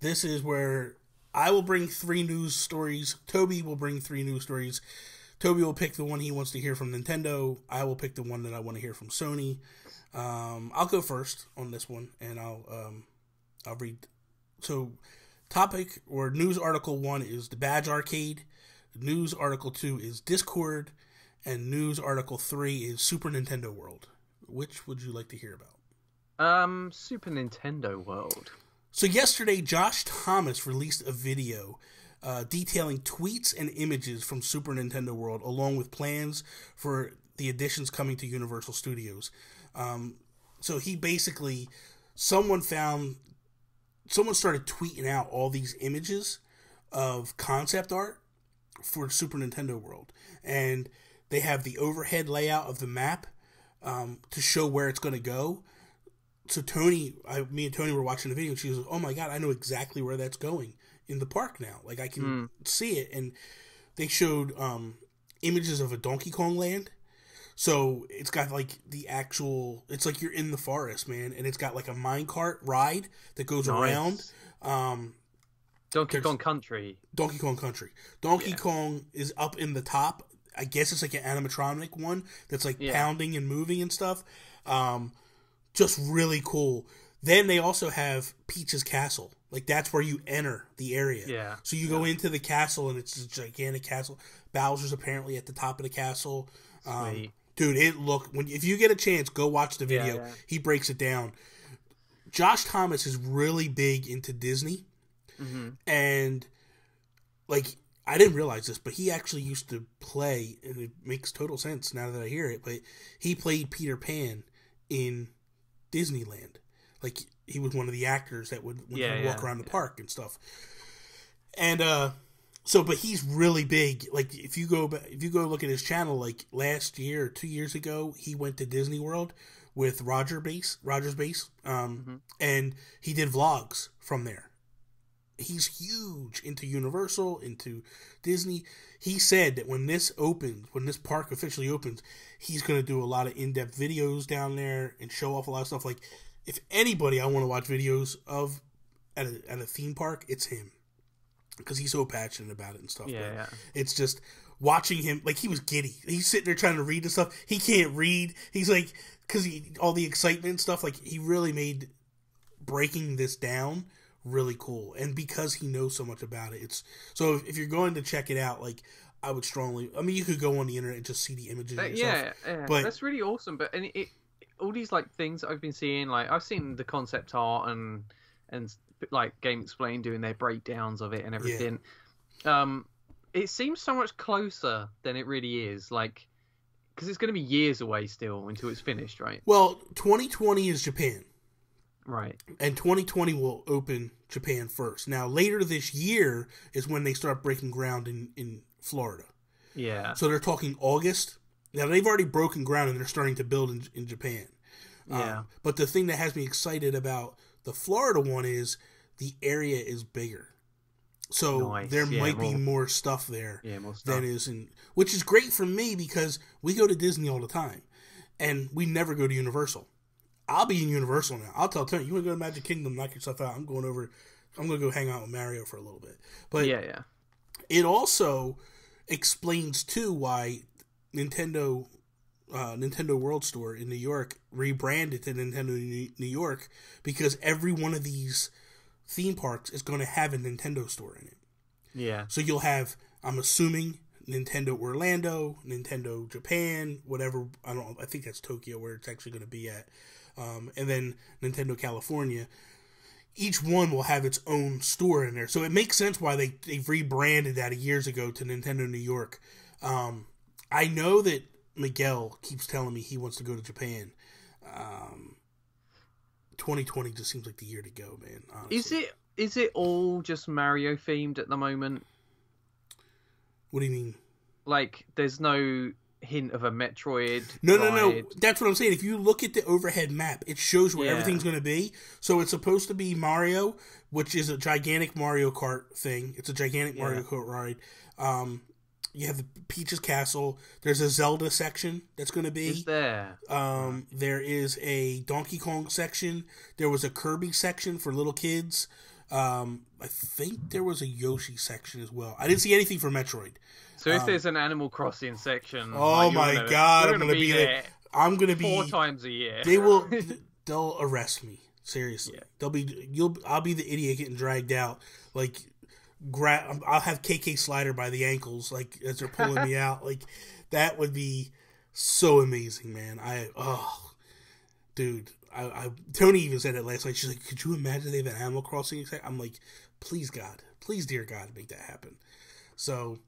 this is where I will bring 3 news stories. Toby will bring 3 news stories. Toby will pick the one he wants to hear from Nintendo. I will pick the one that I want to hear from Sony. I'll go first on this one, and I'll read. So, topic or news article 1 is the Badge Arcade. News article 2 is Discord. And news article 3 is Super Nintendo World. Which would you like to hear about?
Super Nintendo World.
So yesterday, Josh Thomas released a video detailing tweets and images from Super Nintendo World, along with plans for the additions coming to Universal Studios. So he basically, someone started tweeting out all these images of concept art for Super Nintendo World. And they have the overhead layout of the map to show where it's going to go. So me and Tony were watching the video, and she was like, oh my God, I know exactly where that's going in the park now. Like, I can see it. And they showed images of a Donkey Kong land. So it's got, like, it's like you're in the forest, man. And it's got, like, a minecart ride that goes around.
Donkey Kong Country.
Donkey Kong Country. Donkey Kong is up in the top. I guess it's like an animatronic one that's, like, pounding and moving and stuff. Just really cool. Then they also have Peach's Castle. Like, that's where you enter the area.
Yeah.
So you go into the castle, and it's a gigantic castle. Bowser's apparently at the top of the castle.
Sweet.
Dude, if you get a chance, go watch the video. Yeah. He breaks it down. Josh Thomas is really big into Disney. Mm-hmm. And, like, I didn't realize this, but he actually used to play, and it makes total sense now that I hear it, but he played Peter Pan in Disneyland. Like, he was one of the actors that would walk around the park and stuff. And but he's really big. Like, if you go look at his channel, like last year or 2 years ago, he went to Disney World with Rogers Base, and he did vlogs from there. He's huge into Universal, into Disney. He said that when this park officially opens, he's going to do a lot of in-depth videos down there and show off a lot of stuff. Like, if anybody I want to watch videos of at a theme park, it's him. Because he's so passionate about it and stuff.
Yeah.
It's just watching him, like, he was giddy. He's sitting there trying to read the stuff. He can't read. He's like, because all the excitement and stuff, like, he really made breaking this down really cool. And because he knows so much about it, so if you're going to check it out, like, I would strongly, I mean, you could go on the internet and just see the images yourself.
Yeah,
but
that's really awesome. But all these, like, things that I've been seeing, like, I've seen the concept art and like Game Explain doing their breakdowns of it and everything. It seems so much closer than it really is, like, because it's going to be years away still until it's finished, right?
Well, 2020 is Japan,
right?
And 2020 will open Japan first. Now, later this year is when they start breaking ground in Florida.
Yeah.
So they're talking August. Now, they've already broken ground and they're starting to build in Japan.
Yeah.
But the thing that has me excited about the Florida one is the area is bigger. So there might be more stuff there than is in, which is great for me because we go to Disney all the time and we never go to Universal. I'll be in Universal now. I'll tell Tony, you want to go to Magic Kingdom, knock yourself out. I'm going to go hang out with Mario for a little bit. But it also explains too why Nintendo World Store in New York rebranded to Nintendo New York, because every one of these theme parks is going to have a Nintendo store in it.
Yeah.
So you'll have, I'm assuming, Nintendo Orlando, Nintendo Japan, whatever. I think that's Tokyo where it's actually going to be at. And then Nintendo California. Each one will have its own store in there. So it makes sense why they've rebranded that years ago to Nintendo New York. I know that Miguel keeps telling me he wants to go to Japan. 2020 just seems like the year to go, man. Honestly.
Is it all just Mario themed at the moment?
What do you mean?
Like, there's no hint of a Metroid?
No. That's what I'm saying. If you look at the overhead map, it shows where everything's going to be. So it's supposed to be Mario, which is a gigantic Mario Kart thing. It's a gigantic Mario Kart ride. You have the Peach's Castle. There's a Zelda section that's going to be.
Is there?
There is a Donkey Kong section. There was a Kirby section for little kids. I think there was a Yoshi section as well. I didn't see anything for Metroid.
So if there's an Animal Crossing section,
oh my god, I'm going to be there. I'm going to be
4 times a year.
They'll arrest me. Seriously, I'll be the idiot getting dragged out. Like, I'll have KK Slider by the ankles, like, as they're pulling me out. Like, that would be so amazing, man. Dude, Tony even said it last night. She's like, could you imagine they have an Animal Crossing? I'm like, please God, please dear God, make that happen. So,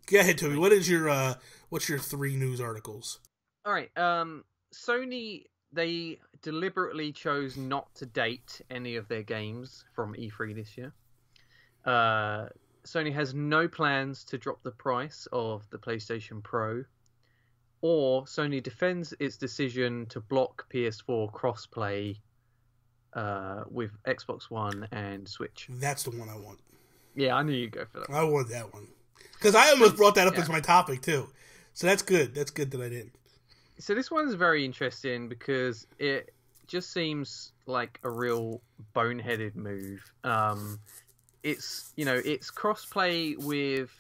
go ahead, Toby. What's your 3 news articles?
All right. Sony, they deliberately chose not to date any of their games from E3 this year. Sony has no plans to drop the price of the PlayStation Pro, or Sony defends its decision to block PS4 crossplay with Xbox One and Switch.
That's the one I want.
Yeah, I knew you'd go for that.
I want that one. Because I almost brought that up as my topic, too. So that's good. That's good that I didn't.
So this one's very interesting because it just seems like a real boneheaded move. It's crossplay with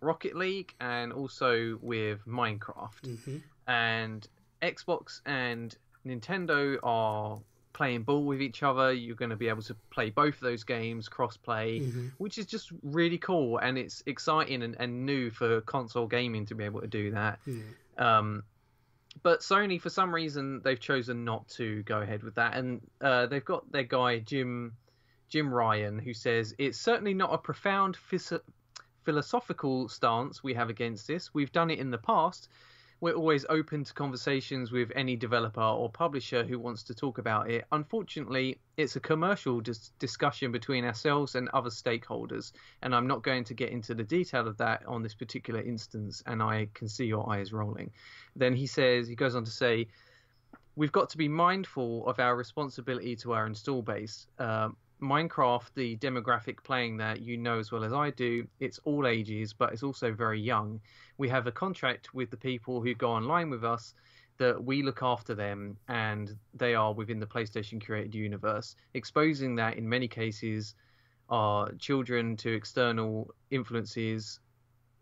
Rocket League and also with Minecraft. Mm-hmm. And Xbox and Nintendo are playing ball with each other. You're going to be able to play both of those games cross-play, which is just really cool, and it's exciting and new for console gaming to be able to do that. But Sony, for some reason, they've chosen not to go ahead with that, and they've got their guy Jim Ryan, who says, it's certainly not a profound philosophical stance we have against this. We've done it in the past. We're always open to conversations with any developer or publisher who wants to talk about it. Unfortunately, it's a commercial discussion between ourselves and other stakeholders, and I'm not going to get into the detail of that on this particular instance, and I can see your eyes rolling. Then he goes on to say, we've got to be mindful of our responsibility to our install base. Minecraft, the demographic playing that, you know as well as I do, it's all ages, but it's also very young. We have a contract with the people who go online with us. that we look after them and they are within the PlayStation created universe, exposing that in many cases are children to external influences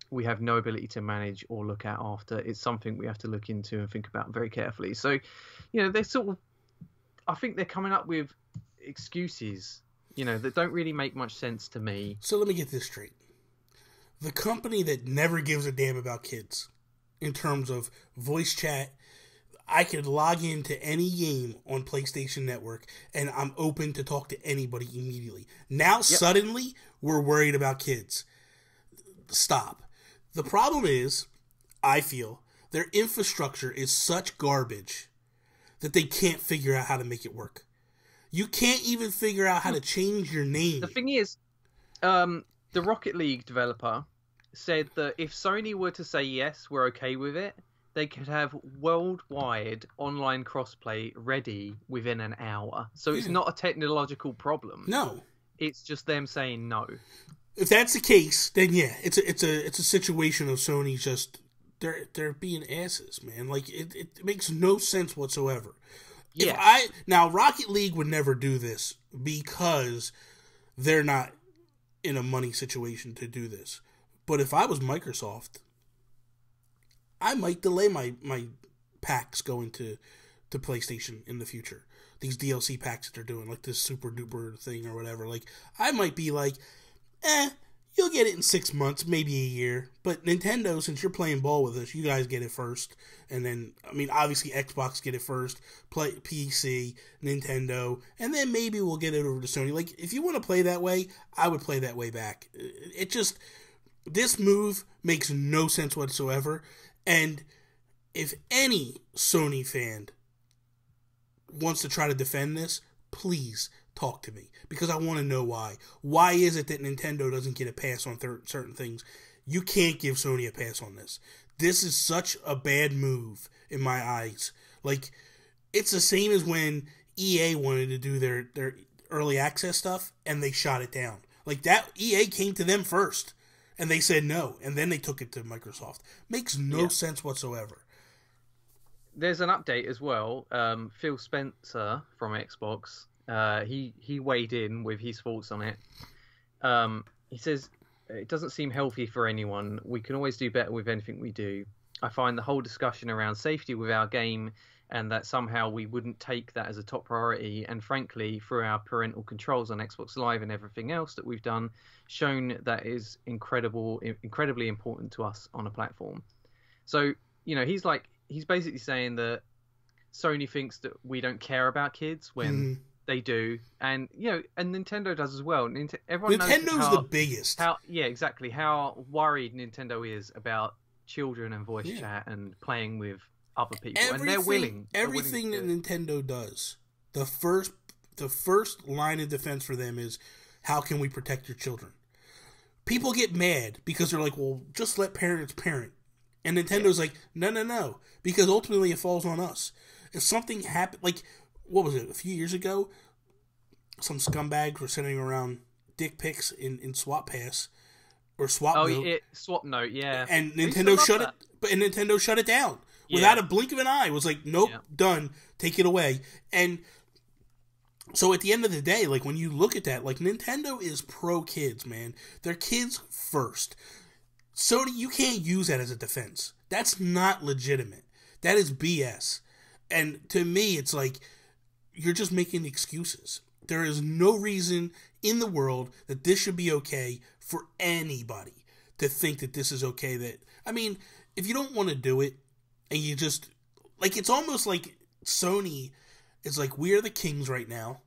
we have no ability to manage or look at after. It's something we have to look into and think about very carefully. So, they're sort of, I think they're coming up with excuses, that don't really make much sense to me.
So let me get this straight. The company that never gives a damn about kids in terms of voice chat, I could log into any game on PlayStation Network and I'm open to talk to anybody immediately. Now, Suddenly, we're worried about kids. Stop. The problem is, I feel, their infrastructure is such garbage that they can't figure out how to make it work. You can't even figure out how to change your name.
The thing is, the Rocket League developer said that if Sony were to say yes, we're okay with it, they could have worldwide online crossplay ready within an hour. So it's not a technological problem.
No.
It's just them saying no.
If that's the case, then it's a situation of Sony just they're being asses, man. Like it makes no sense whatsoever.
Yeah.
Now Rocket League would never do this because they're not in a money situation to do this. But if I was Microsoft, I might delay my packs going to PlayStation in the future. These DLC packs that they're doing, like this super duper thing or whatever. Like I might be like, you'll get it in 6 months, maybe a year. But Nintendo, since you're playing ball with us, you guys get it first. And then, obviously Xbox get it first, PC, Nintendo, and then maybe we'll get it over to Sony. Like, if you want to play that way, I would play that way back. This move makes no sense whatsoever. And if any Sony fan wants to try to defend this, please talk to me, because I want to know why. Why is it that Nintendo doesn't get a pass on certain things? You can't give Sony a pass on this. This is such a bad move in my eyes. Like, it's the same as when EA wanted to do their early access stuff and they shot it down. Like, that EA came to them first and they said no, and then they took it to Microsoft. Makes no sense whatsoever.
There's an update as well. Phil Spencer from Xbox, he weighed in with his thoughts on it. He says, it doesn't seem healthy for anyone. We can always do better with anything we do. I find the whole discussion around safety with our game and that somehow we wouldn't take that as a top priority, and frankly, through our parental controls on Xbox Live and everything else that we've done, shown that is incredibly important to us on a platform. So, he's basically saying that Sony thinks that we don't care about kids when they do, and and Nintendo does as well. Nintendo's
knows the biggest.
How worried Nintendo is about children and voice chat and playing with other people, and they're willing.
Everything that Nintendo does, the first line of defense for them is, how can we protect your children? People get mad because they're like, well, just let parents parent. And Nintendo's like, no, because ultimately it falls on us. If something happened, like, what was it, a few years ago, some scumbags were sending around dick pics in Swap Pass or Swap Note.
Swap Note, yeah.
And Nintendo shut it down without a blink of an eye. It was like, nope, done, take it away. And so at the end of the day, like, when you look at that, like, Nintendo is pro kids, man. They're kids first. Sony, you can't use that as a defense. That's not legitimate. That is BS. And to me, it's like, you're just making excuses. There is no reason in the world that this should be okay for anybody to think that this is okay. If you don't want to do it, and you just, like, it's almost like Sony is like, we are the kings right now,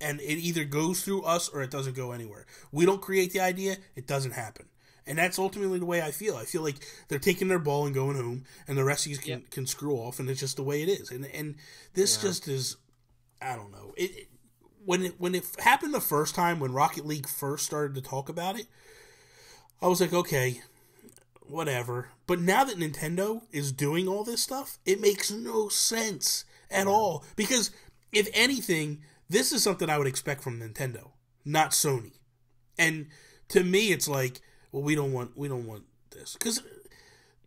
and it either goes through us or it doesn't go anywhere. We don't create the idea, it doesn't happen. And that's ultimately the way I feel. I feel like they're taking their ball and going home, and the rest of you can screw off, and it's just the way it is. And this just is, I don't know. When it happened the first time, when Rocket League first started to talk about it, I was like, okay, whatever. But now that Nintendo is doing all this stuff, it makes no sense at all. Because if anything, this is something I would expect from Nintendo, not Sony. And to me, it's like, well, we don't want this, because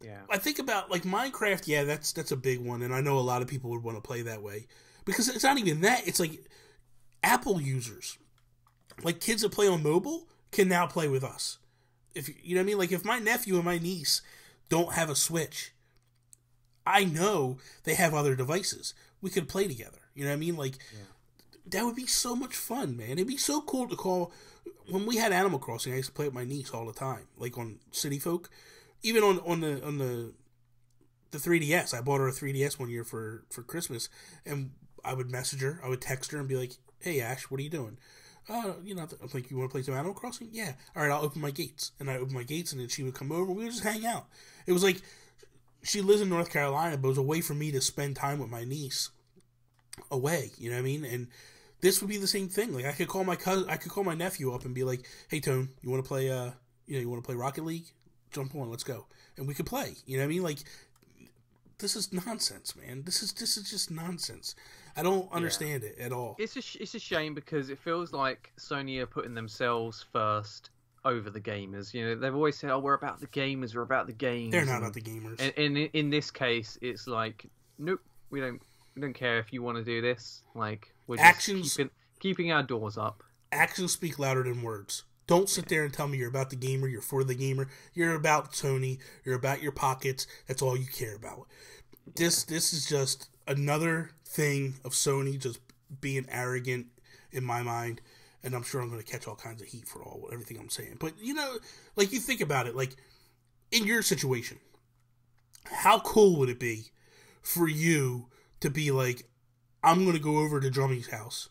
Yeah.
I think about like Minecraft. Yeah, that's a big one, and I know a lot of people would want to play that way because it's not even that. It's like Apple users, like kids that play on mobile, can now play with us. If you know what I mean, like if my nephew and my niece don't have a Switch, I know they have other devices. We could play together. You know what I mean? Like that would be so much fun, man. It'd be so cool to call. When we had Animal Crossing, I used to play with my niece all the time, like on City Folk. Even on the 3DS, I bought her a 3DS one year for Christmas, and I would message her, I would text her and be like, "Hey Ash, what are you doing?" I'm like, "You want to play some Animal Crossing?" "Yeah." "All right, I'll open my gates." And I opened my gates, and then she would come over. We would just hang out. It was like she lives in North Carolina, but it was a way for me to spend time with my niece away. You know what I mean? And this would be the same thing. Like I could call my nephew up and be like, "Hey Tone, you want to play? You want to play Rocket League? Jump on, let's go." And we could play. You know what I mean? Like, this is nonsense, man. This is just nonsense. I don't understand it at all.
It's a shame because it feels like Sony are putting themselves first over the gamers. You know, they've always said, "Oh, we're about the gamers. We're about the games."
They're not about the gamers.
And in this case, it's like, nope, we don't care if you want to do this. Like, we're just keeping our doors up.
Actions speak louder than words. Don't sit there and tell me you're about the gamer, you're for the gamer. You're about Sony, you're about your pockets. That's all you care about. This is just another thing of Sony just being arrogant in my mind. And I'm sure I'm going to catch all kinds of heat for everything I'm saying. But, you know, like you think about it, like in your situation, how cool would it be for you to be like, I'm going to go over to Drummy's house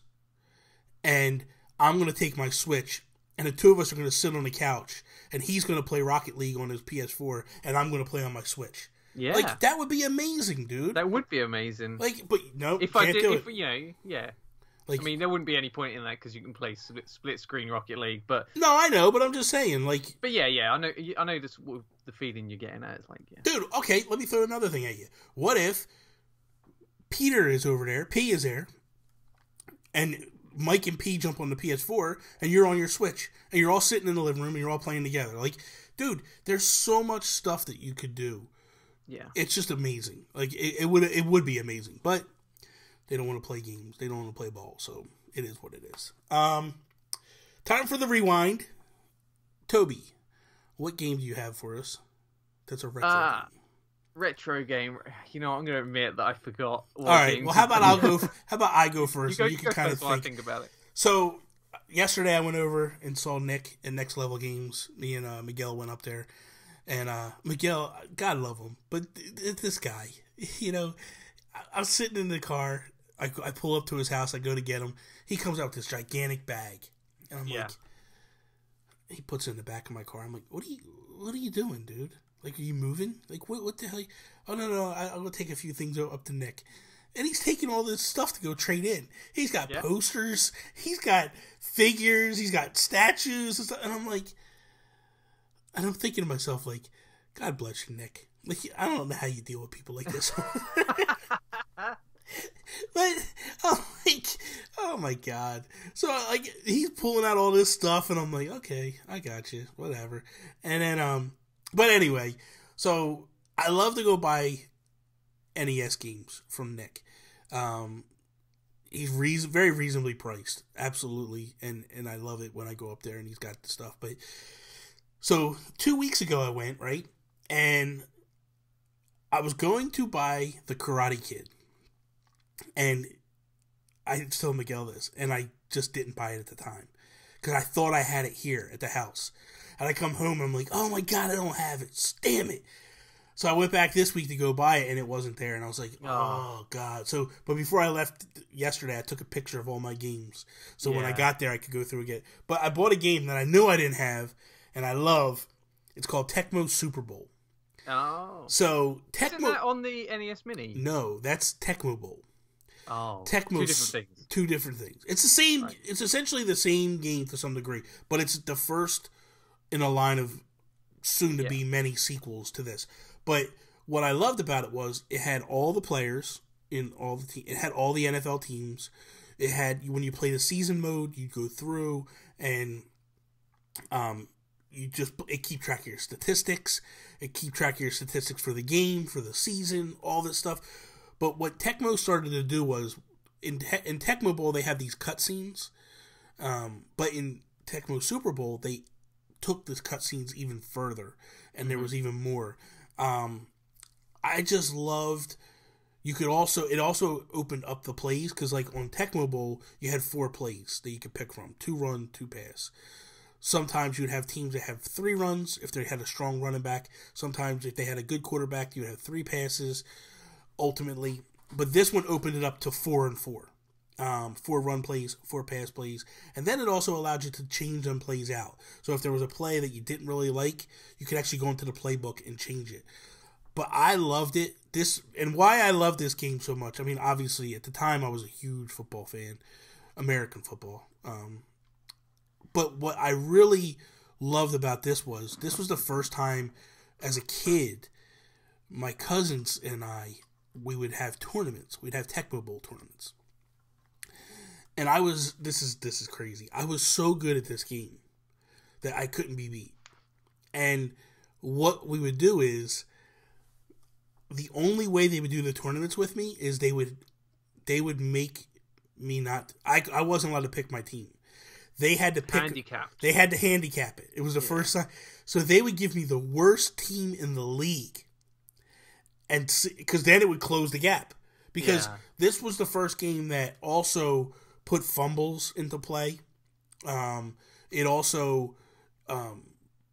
and I'm going to take my Switch and the two of us are going to sit on the couch, and he's going to play Rocket League on his PS4, and I'm going to play on my Switch.
Yeah,
like that would be amazing, dude.
That would be amazing.
Like, but no,
if
can't
I did,
do
if,
it.
You know, yeah.
Like,
I mean, there wouldn't be any point in that because you can play split screen Rocket League, but
no, I know, but I'm just saying, like,
but yeah, I know this the feeling you're getting at. It's like, yeah,
dude. Okay, let me throw another thing at you. What if Peter is over there, P is there, and Mike and P jump on the PS4, and you're on your Switch, and you're all sitting in the living room, and you're all playing together. Like, dude, there's so much stuff that you could do.
Yeah,
it's just amazing. Like, it would be amazing, but they don't want to play games. They don't want to play ball, so it is what it is. Time for the rewind. Toby, what game do you have for us? That's a retro game.
Retro game. You know, I'm going to admit that I forgot.
All right. Well, how about I go first?
You
can kind of
think about it.
So yesterday I went over and saw Nick at Next Level Games. Me and Miguel went up there, and Miguel, God love him, but this guy, you know, I'm sitting in the car. I pull up to his house. I go to get him. He comes out with this gigantic bag, and I'm like, he puts it in the back of my car. I'm like, what are you doing, dude? Like, are you moving? Like, what the hell? Oh, no, I'm going to take a few things up to Nick. And he's taking all this stuff to go trade in. He's got posters. He's got figures. He's got statues. And stuff. And I'm like, and I'm thinking to myself, like, God bless you, Nick. Like, I don't know how you deal with people like this. But, oh my God. So, like, he's pulling out all this stuff, and I'm like, okay, I got you. Whatever. And then, but anyway, so I love to go buy NES games from Nick. He's very reasonably priced, absolutely, and I love it when I go up there and he's got the stuff. But so 2 weeks ago I went, right, and I was going to buy the Karate Kid, and I told Miguel this, and I just didn't buy it at the time because I thought I had it here at the house. And I come home and I'm like, oh my God, I don't have it. Damn it. So I went back this week to go buy it and it wasn't there. And I was like, oh God. So, but before I left yesterday, I took a picture of all my games. So when I got there, I could go through and get it. But I bought a game that I knew I didn't have and I love. It's called Tecmo Super Bowl.
Oh.
So Tecmo.
Isn't that on the NES Mini?
No, that's Tecmo Bowl.
Oh.
Tecmo's two different things. It's the same. Right. It's essentially the same game to some degree, but it's the first in a line of soon-to-be many sequels to this. But what I loved about it was it had all the players in all the it had all the NFL teams. It had, when you play the season mode, you'd go through and it keep track of your statistics. It keep track of your statistics for the game, for the season, all this stuff. But what Tecmo started to do was, in Tecmo Bowl, they have these cutscenes. But in Tecmo Super Bowl, they took the cutscenes even further. And there was even more. I just loved... it also opened up the plays, because like on Tecmo Bowl, you had 4 plays that you could pick from. 2 run, 2 pass. Sometimes you'd have teams that have 3 runs if they had a strong running back. Sometimes if they had a good quarterback, you would have 3 passes, ultimately. But this one opened it up to 4 and 4. 4 run plays, 4 pass plays. And then it also allowed you to change them plays out. So if there was a play that you didn't really like, you could actually go into the playbook and change it. But I loved it. And why I love this game so much, I mean, obviously, at the time, I was a huge football fan. American football. But what I really loved about this was the first time, as a kid, my cousins and we would have tournaments. We'd have Tecmo Bowl tournaments. And this is crazy. I was so good at this game that I couldn't be beat. And what we would do is, the only way they would do the tournaments with me is they would make me not... I wasn't allowed to pick my team. They had to pick...
Handicapped.
They had to handicap it. It was the first time. So they would give me the worst team in the league. And because then it would close the gap. Because this was the first game that also put fumbles into play. It also...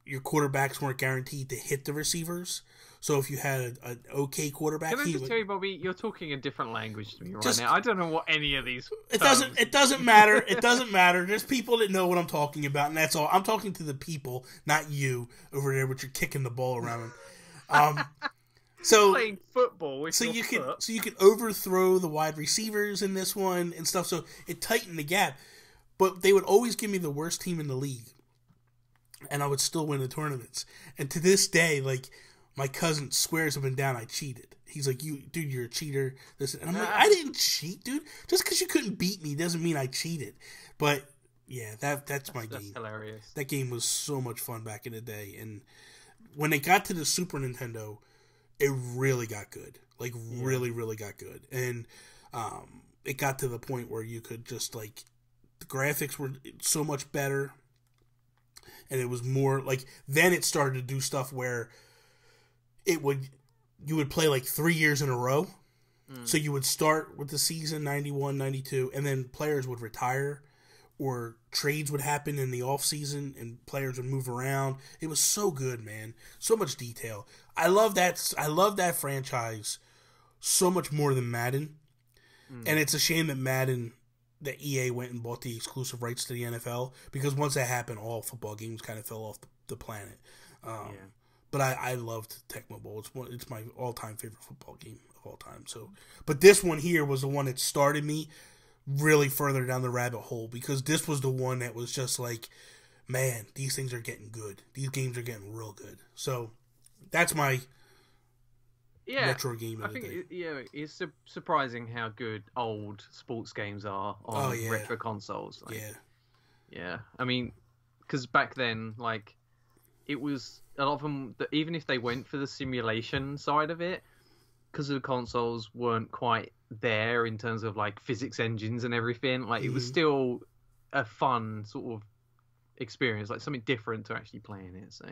your quarterbacks weren't guaranteed to hit the receivers. So if you had an okay quarterback,
can I just tell you, Bobby, you're talking a different language to me right now. I don't know what any of these.
It doesn't matter. It doesn't matter. There's people that know what I'm talking about, and that's all. I'm talking to the people, not you over there, but you're kicking the ball around. So
playing football with
you could overthrow the wide receivers in this one and stuff. So it tightened the gap, but they would always give me the worst team in the league, and I would still win the tournaments. And to this day, like, my cousin swears up and down I cheated. He's like, dude, you're a cheater. And I'm like, I didn't cheat, dude. Just because you couldn't beat me doesn't mean I cheated. But yeah, that's my game.
That's hilarious.
That game was so much fun back in the day. And when they got to the Super Nintendo, it really got good. Like, really, really got good. And it got to the point where you could just, like, the graphics were so much better. And it was more, like, then it started to do stuff where you would play like 3 years in a row. So you would start with the season 91, 92, and then players would retire or trades would happen in the off season and players would move around. It was so good, man. So much detail. I love that franchise so much more than Madden. And it's a shame that EA went and bought the exclusive rights to the NFL, because once that happened, all football games kind of fell off the planet. But I loved Tecmo Bowl. It's my all-time favorite football game of all time. So, but this one here was the one that started me really further down the rabbit hole, because this was the one that was just like, man, these things are getting good. These games are getting real good. So that's my retro game of the day.
It's surprising how good old sports games are on retro consoles. Like, yeah. I mean, because back then, like, it was a lot of them, even if they went for the simulation side of it, because the consoles weren't quite there in terms of like physics engines and everything, like it was still a fun sort of experience, like something different to actually playing it. So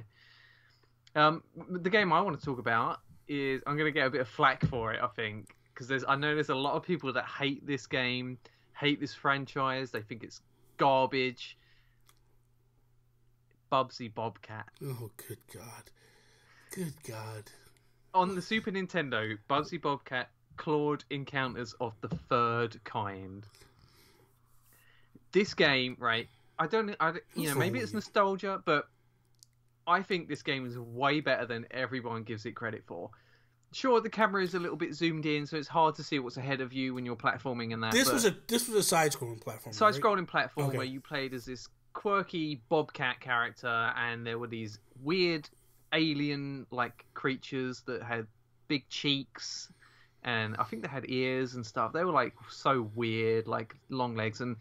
the game I want to talk about is, I'm going to get a bit of flack for it, I think, because I know there's a lot of people that hate this game, hate this franchise, they think it's garbage. Bubsy Bobcat.
Oh, good God. Good God.
On the Super Nintendo, Bubsy Bobcat clawed encounters of the third kind. This game, right, maybe it's nostalgia, but I think this game is way better than everyone gives it credit for. Sure, the camera is a little bit zoomed in, so it's hard to see what's ahead of you when you're platforming and that.
This was a side-scrolling platform.
Side-scrolling platform where you played as this quirky bobcat character, and there were these weird alien-like creatures that had big cheeks, and I think they had ears and stuff. They were like so weird, like long legs, and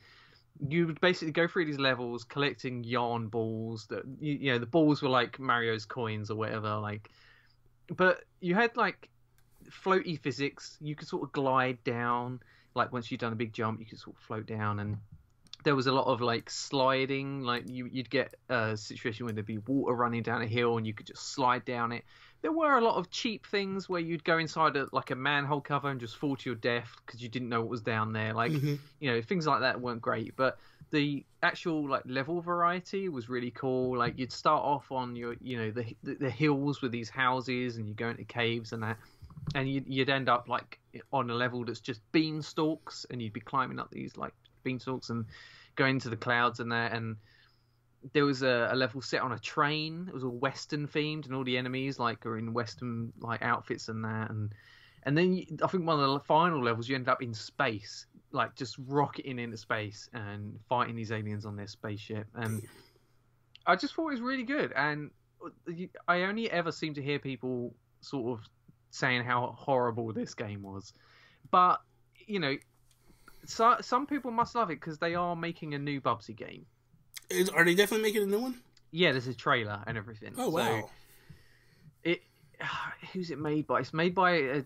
you would basically go through these levels collecting yarn balls that you know the balls were like Mario's coins or whatever, like, but you had like floaty physics. You could sort of glide down, like once you'd done a big jump you could sort of float down, and there was a lot of like sliding, like you'd get a situation where there'd be water running down a hill and you could just slide down it. There were a lot of cheap things where you'd go inside like a manhole cover and just fall to your death because you didn't know what was down there. Like, you know, things like that weren't great. But the actual like level variety was really cool. Like you'd start off on your, you know, the hills with these houses, and you go into caves and that, and you'd end up like on a level that's just beanstalks, and you'd be climbing up these like beanstalks and going to the clouds and that. And there was a level set on a train. It was all Western themed, and all the enemies like are in Western like outfits and that. And then I think one of the final levels you end up in space, like just rocketing into space and fighting these aliens on their spaceship. And I just thought it was really good. And I only ever seem to hear people sort of saying how horrible this game was, but you know, some people must love it because they are making a new Bubsy game.
Are they definitely making a new one?
Yeah, there's a trailer and everything.
Oh wow!
So who's it made by? It's made by a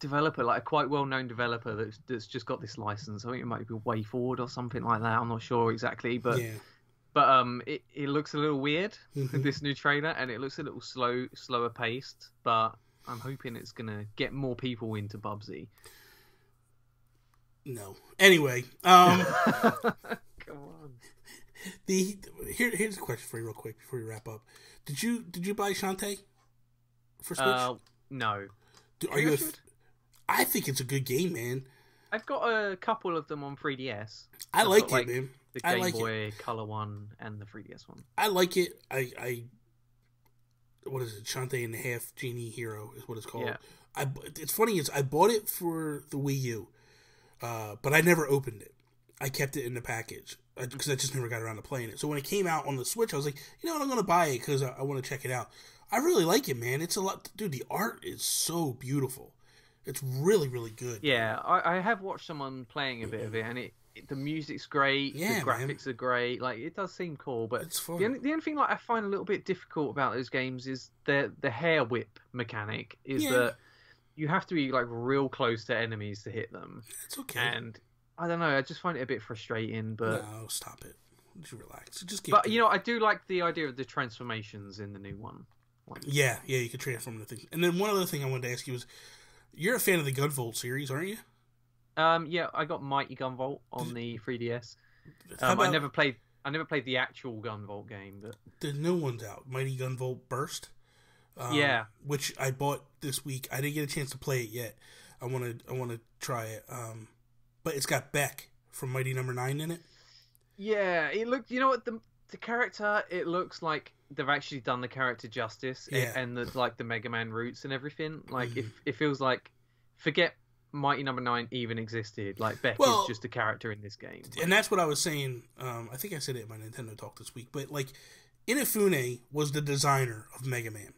developer, like a quite well-known developer that's just got this license. I think it might be Way Forward or something like that. I'm not sure exactly, but it looks a little weird this new trailer, and it looks a little slower paced. But I'm hoping it's gonna get more people into Bubsy.
No. Anyway, come
on.
Here's a question for you, real quick, before we wrap up. Did you buy Shantae for Switch?
No.
I think it's a good game, man.
I've got a couple of them on 3DS.
I like it, man.
The Game Boy Color one and the 3DS one.
I like it. I what is it? Shantae and the Half Genie Hero is what it's called. Yeah. It's funny. I bought it for the Wii U, but I never opened it. I kept it in the package because I just never got around to playing it. So when it came out on the Switch, I was like, you know what, I'm going to buy it because I want to check it out. I really like it, man. It's a lot. Dude, the art is so beautiful. It's really, really good.
Yeah, I have watched someone playing a bit of it, and the music's great. Yeah, the graphics are great. Like, it does seem cool, but
it's fun.
The only thing like I find a little bit difficult about those games is the hair whip mechanic. That you have to be like real close to enemies to hit them.
It's okay.
And I don't know. I just find it a bit frustrating. But
no, stop it. Just relax.
But you know, I do like the idea of the transformations in the new one.
Yeah, you can transform the things. And then one other thing I wanted to ask you was, you're a fan of the Gunvolt series, aren't you?
Yeah, I got Mighty Gunvolt on the 3DS. I never played the actual Gunvolt game, but
the new one's out, Mighty Gunvolt Burst. Which I bought this week. I didn't get a chance to play it yet. I want to try it. But it's got Beck from Mighty Number 9 in it. Yeah,
it looked. You know what, the character, it looks like they've actually done the character justice, and the Mega Man roots and everything. Like it feels like, forget Mighty Number 9 even existed. Like Beck is just a character in this game.
And that's what I was saying. I think I said it in my Nintendo Talk this week. But like, Inafune was the designer of Mega Man.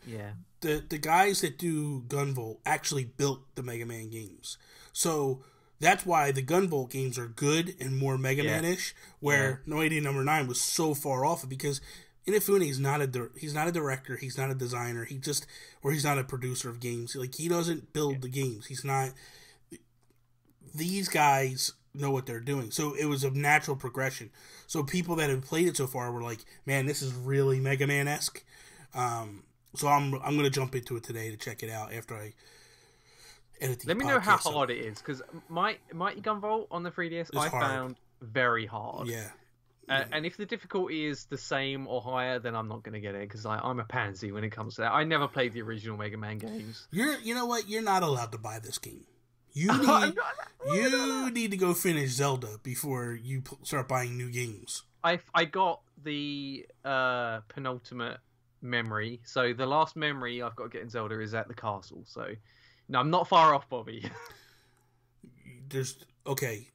Yeah.
The guys that do Gunvolt actually built the Mega Man games. So that's why the Gunvolt games are good and more Mega Man-ish, where Mighty Number 9 was so far off, because Inafune is not he's not a director, he's not a designer, he's not a producer of games. Like, he doesn't build the games. He's not. These guys know what they're doing. So it was a natural progression. So people that have played it so far were like, man, this is really Mega Man-esque. So I'm going to jump into it today to check it out after I edit the podcast.
Let me know how hard it is, because Mighty Gunvolt on the 3DS I found very hard.
Yeah.
And if the difficulty is the same or higher, then I'm not going to get it, because I'm a pansy when it comes to that. I never played the original Mega Man games.
You know what? You're not allowed to buy this game. You need to go finish Zelda before you start buying new games.
I got the penultimate memory, so the last memory I've got to get in Zelda is at the castle. So, no, I'm not far off, Bobby.
Okay.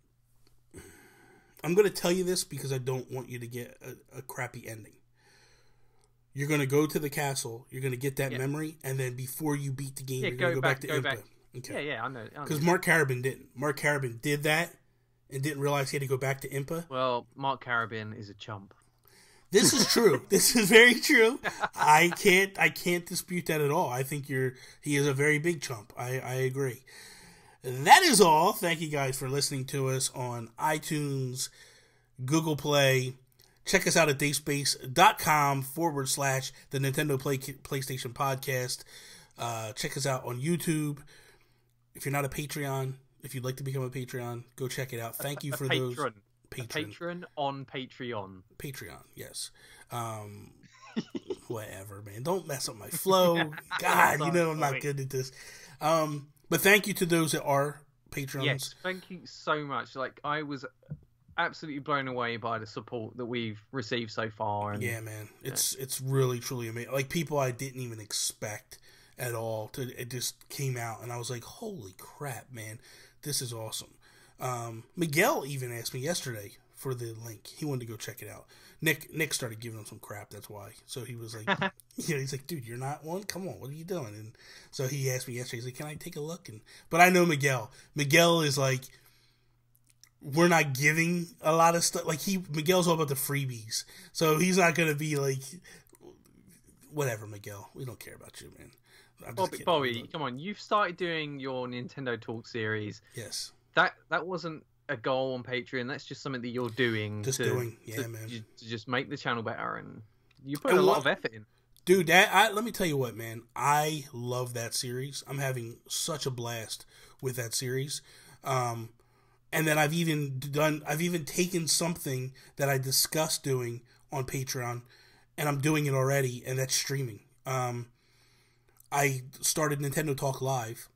I'm going to tell you this because I don't want you to get a crappy ending. You're going to go to the castle, you're going to get that memory, and then before you beat the game, you're going to go back to Impa. Okay.
Yeah, I know.
Because Mark Harriman didn't. Mark Harriman did that, and didn't realize he had to go back to Impa.
Well, Mark Carabin is a chump.
This is true. This is very true. I can't dispute that at all. I think he is a very big chump. I agree. That is all. Thank you guys for listening to us on iTunes, Google Play. Check us out at dayspace.com/the Nintendo PlayStation Podcast. Check us out on YouTube. If you're not a Patreon, if you'd like to become a Patreon, go check it out. Thank you for those.
Patron on Patreon.
Patreon, yes. Whatever, man. Don't mess up my flow. God, you know I'm not good at this. But thank you to those that are patrons.
Yes, thank you so much. Like, I was absolutely blown away by the support that we've received so far. And,
yeah, man. It's really, truly amazing. Like, people I didn't even expect at all. It just came out, and I was like, holy crap, man. This is awesome. Miguel even asked me yesterday for the link. He wanted to go check it out. Nick started giving him some crap, that's why. So he was like, he's like, dude, you're not one? Come on, what are you doing? And so he asked me yesterday, he's like, can I take a look? But I know Miguel. Miguel is like, we're not giving a lot of stuff. Like, Miguel's all about the freebies. So he's not going to be like, whatever, Miguel. We don't care about you, man.
Bobby, come on. You've started doing your Nintendo Talk series.
Yes.
That wasn't a goal on Patreon. That's just something that you're doing.
Man.
To just make the channel better, and you put a lot of effort in.
Dude, let me tell you what, man. I love that series. I'm having such a blast with that series. And then I've even taken something that I discussed doing on Patreon, and I'm doing it already, and that's streaming. I started Nintendo Talk Live.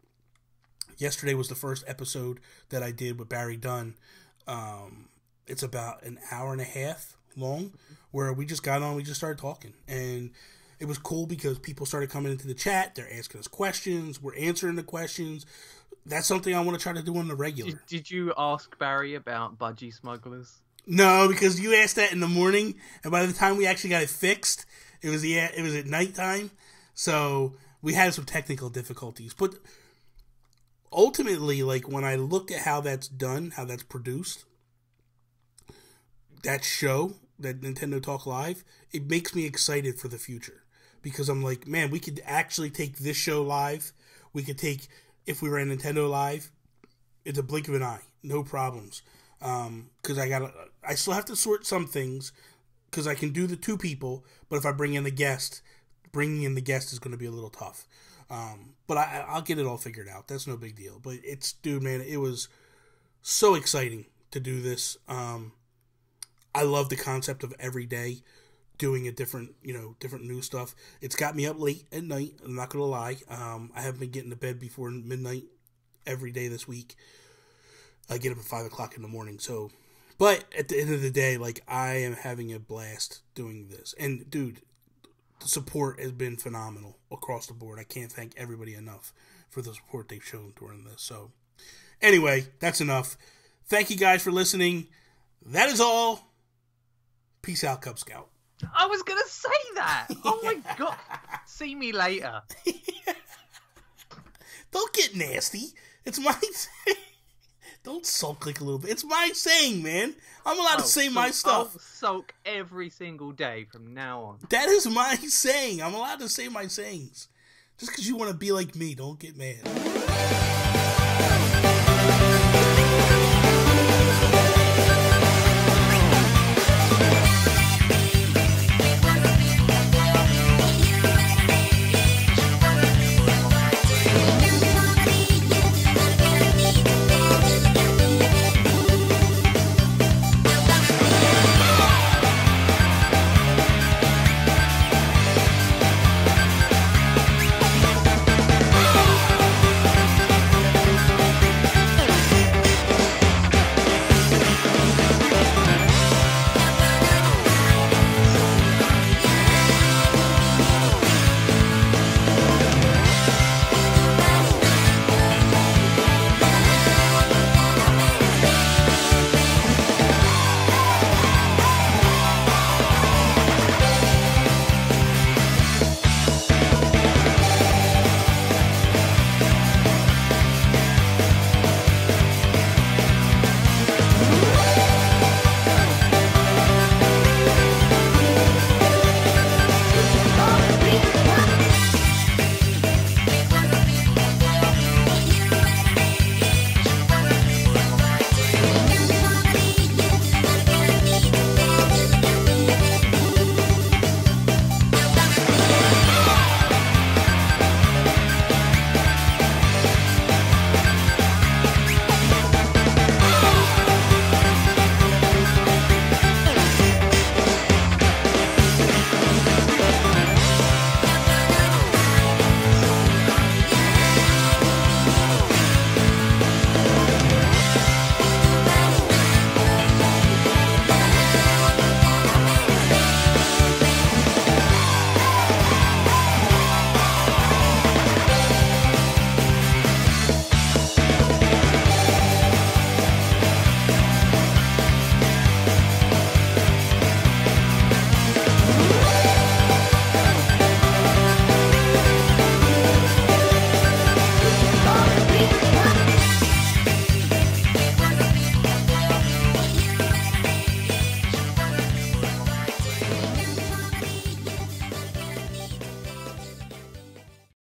Yesterday was the first episode that I did with Barry Dunn. It's about an hour and a half long, where we just got on, we just started talking. And it was cool because people started coming into the chat, they're asking us questions, we're answering the questions. That's something I want to try to do on the regular.
Did you ask Barry about budgie smugglers?
No, because you asked that in the morning, and by the time we actually got it fixed, it was at nighttime. So we had some technical difficulties. But ultimately, like, when I look at how that's done, how that's produced, that show, that Nintendo Talk Live, it makes me excited for the future. Because I'm like, man, we could actually take this show live. We could take, if we were at Nintendo Live, it's a blink of an eye. No problems. Because I still have to sort some things, because I can do the two people, but if I bring in the guest, bringing in the guest is going to be a little tough. But I'll get it all figured out. That's no big deal. But dude, man, it was so exciting to do this. I love the concept of every day doing a different new stuff. It's got me up late at night. I'm not going to lie. I haven't been getting to bed before midnight every day this week. I get up at 5 o'clock in the morning. So, but at the end of the day, like, I am having a blast doing this. And dude, the support has been phenomenal across the board. I can't thank everybody enough for the support they've shown during this. So, anyway, that's enough. Thank you guys for listening. That is all. Peace out, Cub Scout.
I was going to say that. Oh my God. See me later.
Don't get nasty. It's my saying. Don't sulk like a little bit. It's my saying, man. I'm allowed to say my stuff.
I'll sulk every single day from now on.
That is my saying. I'm allowed to say my sayings. Just because you want to be like me, don't get mad.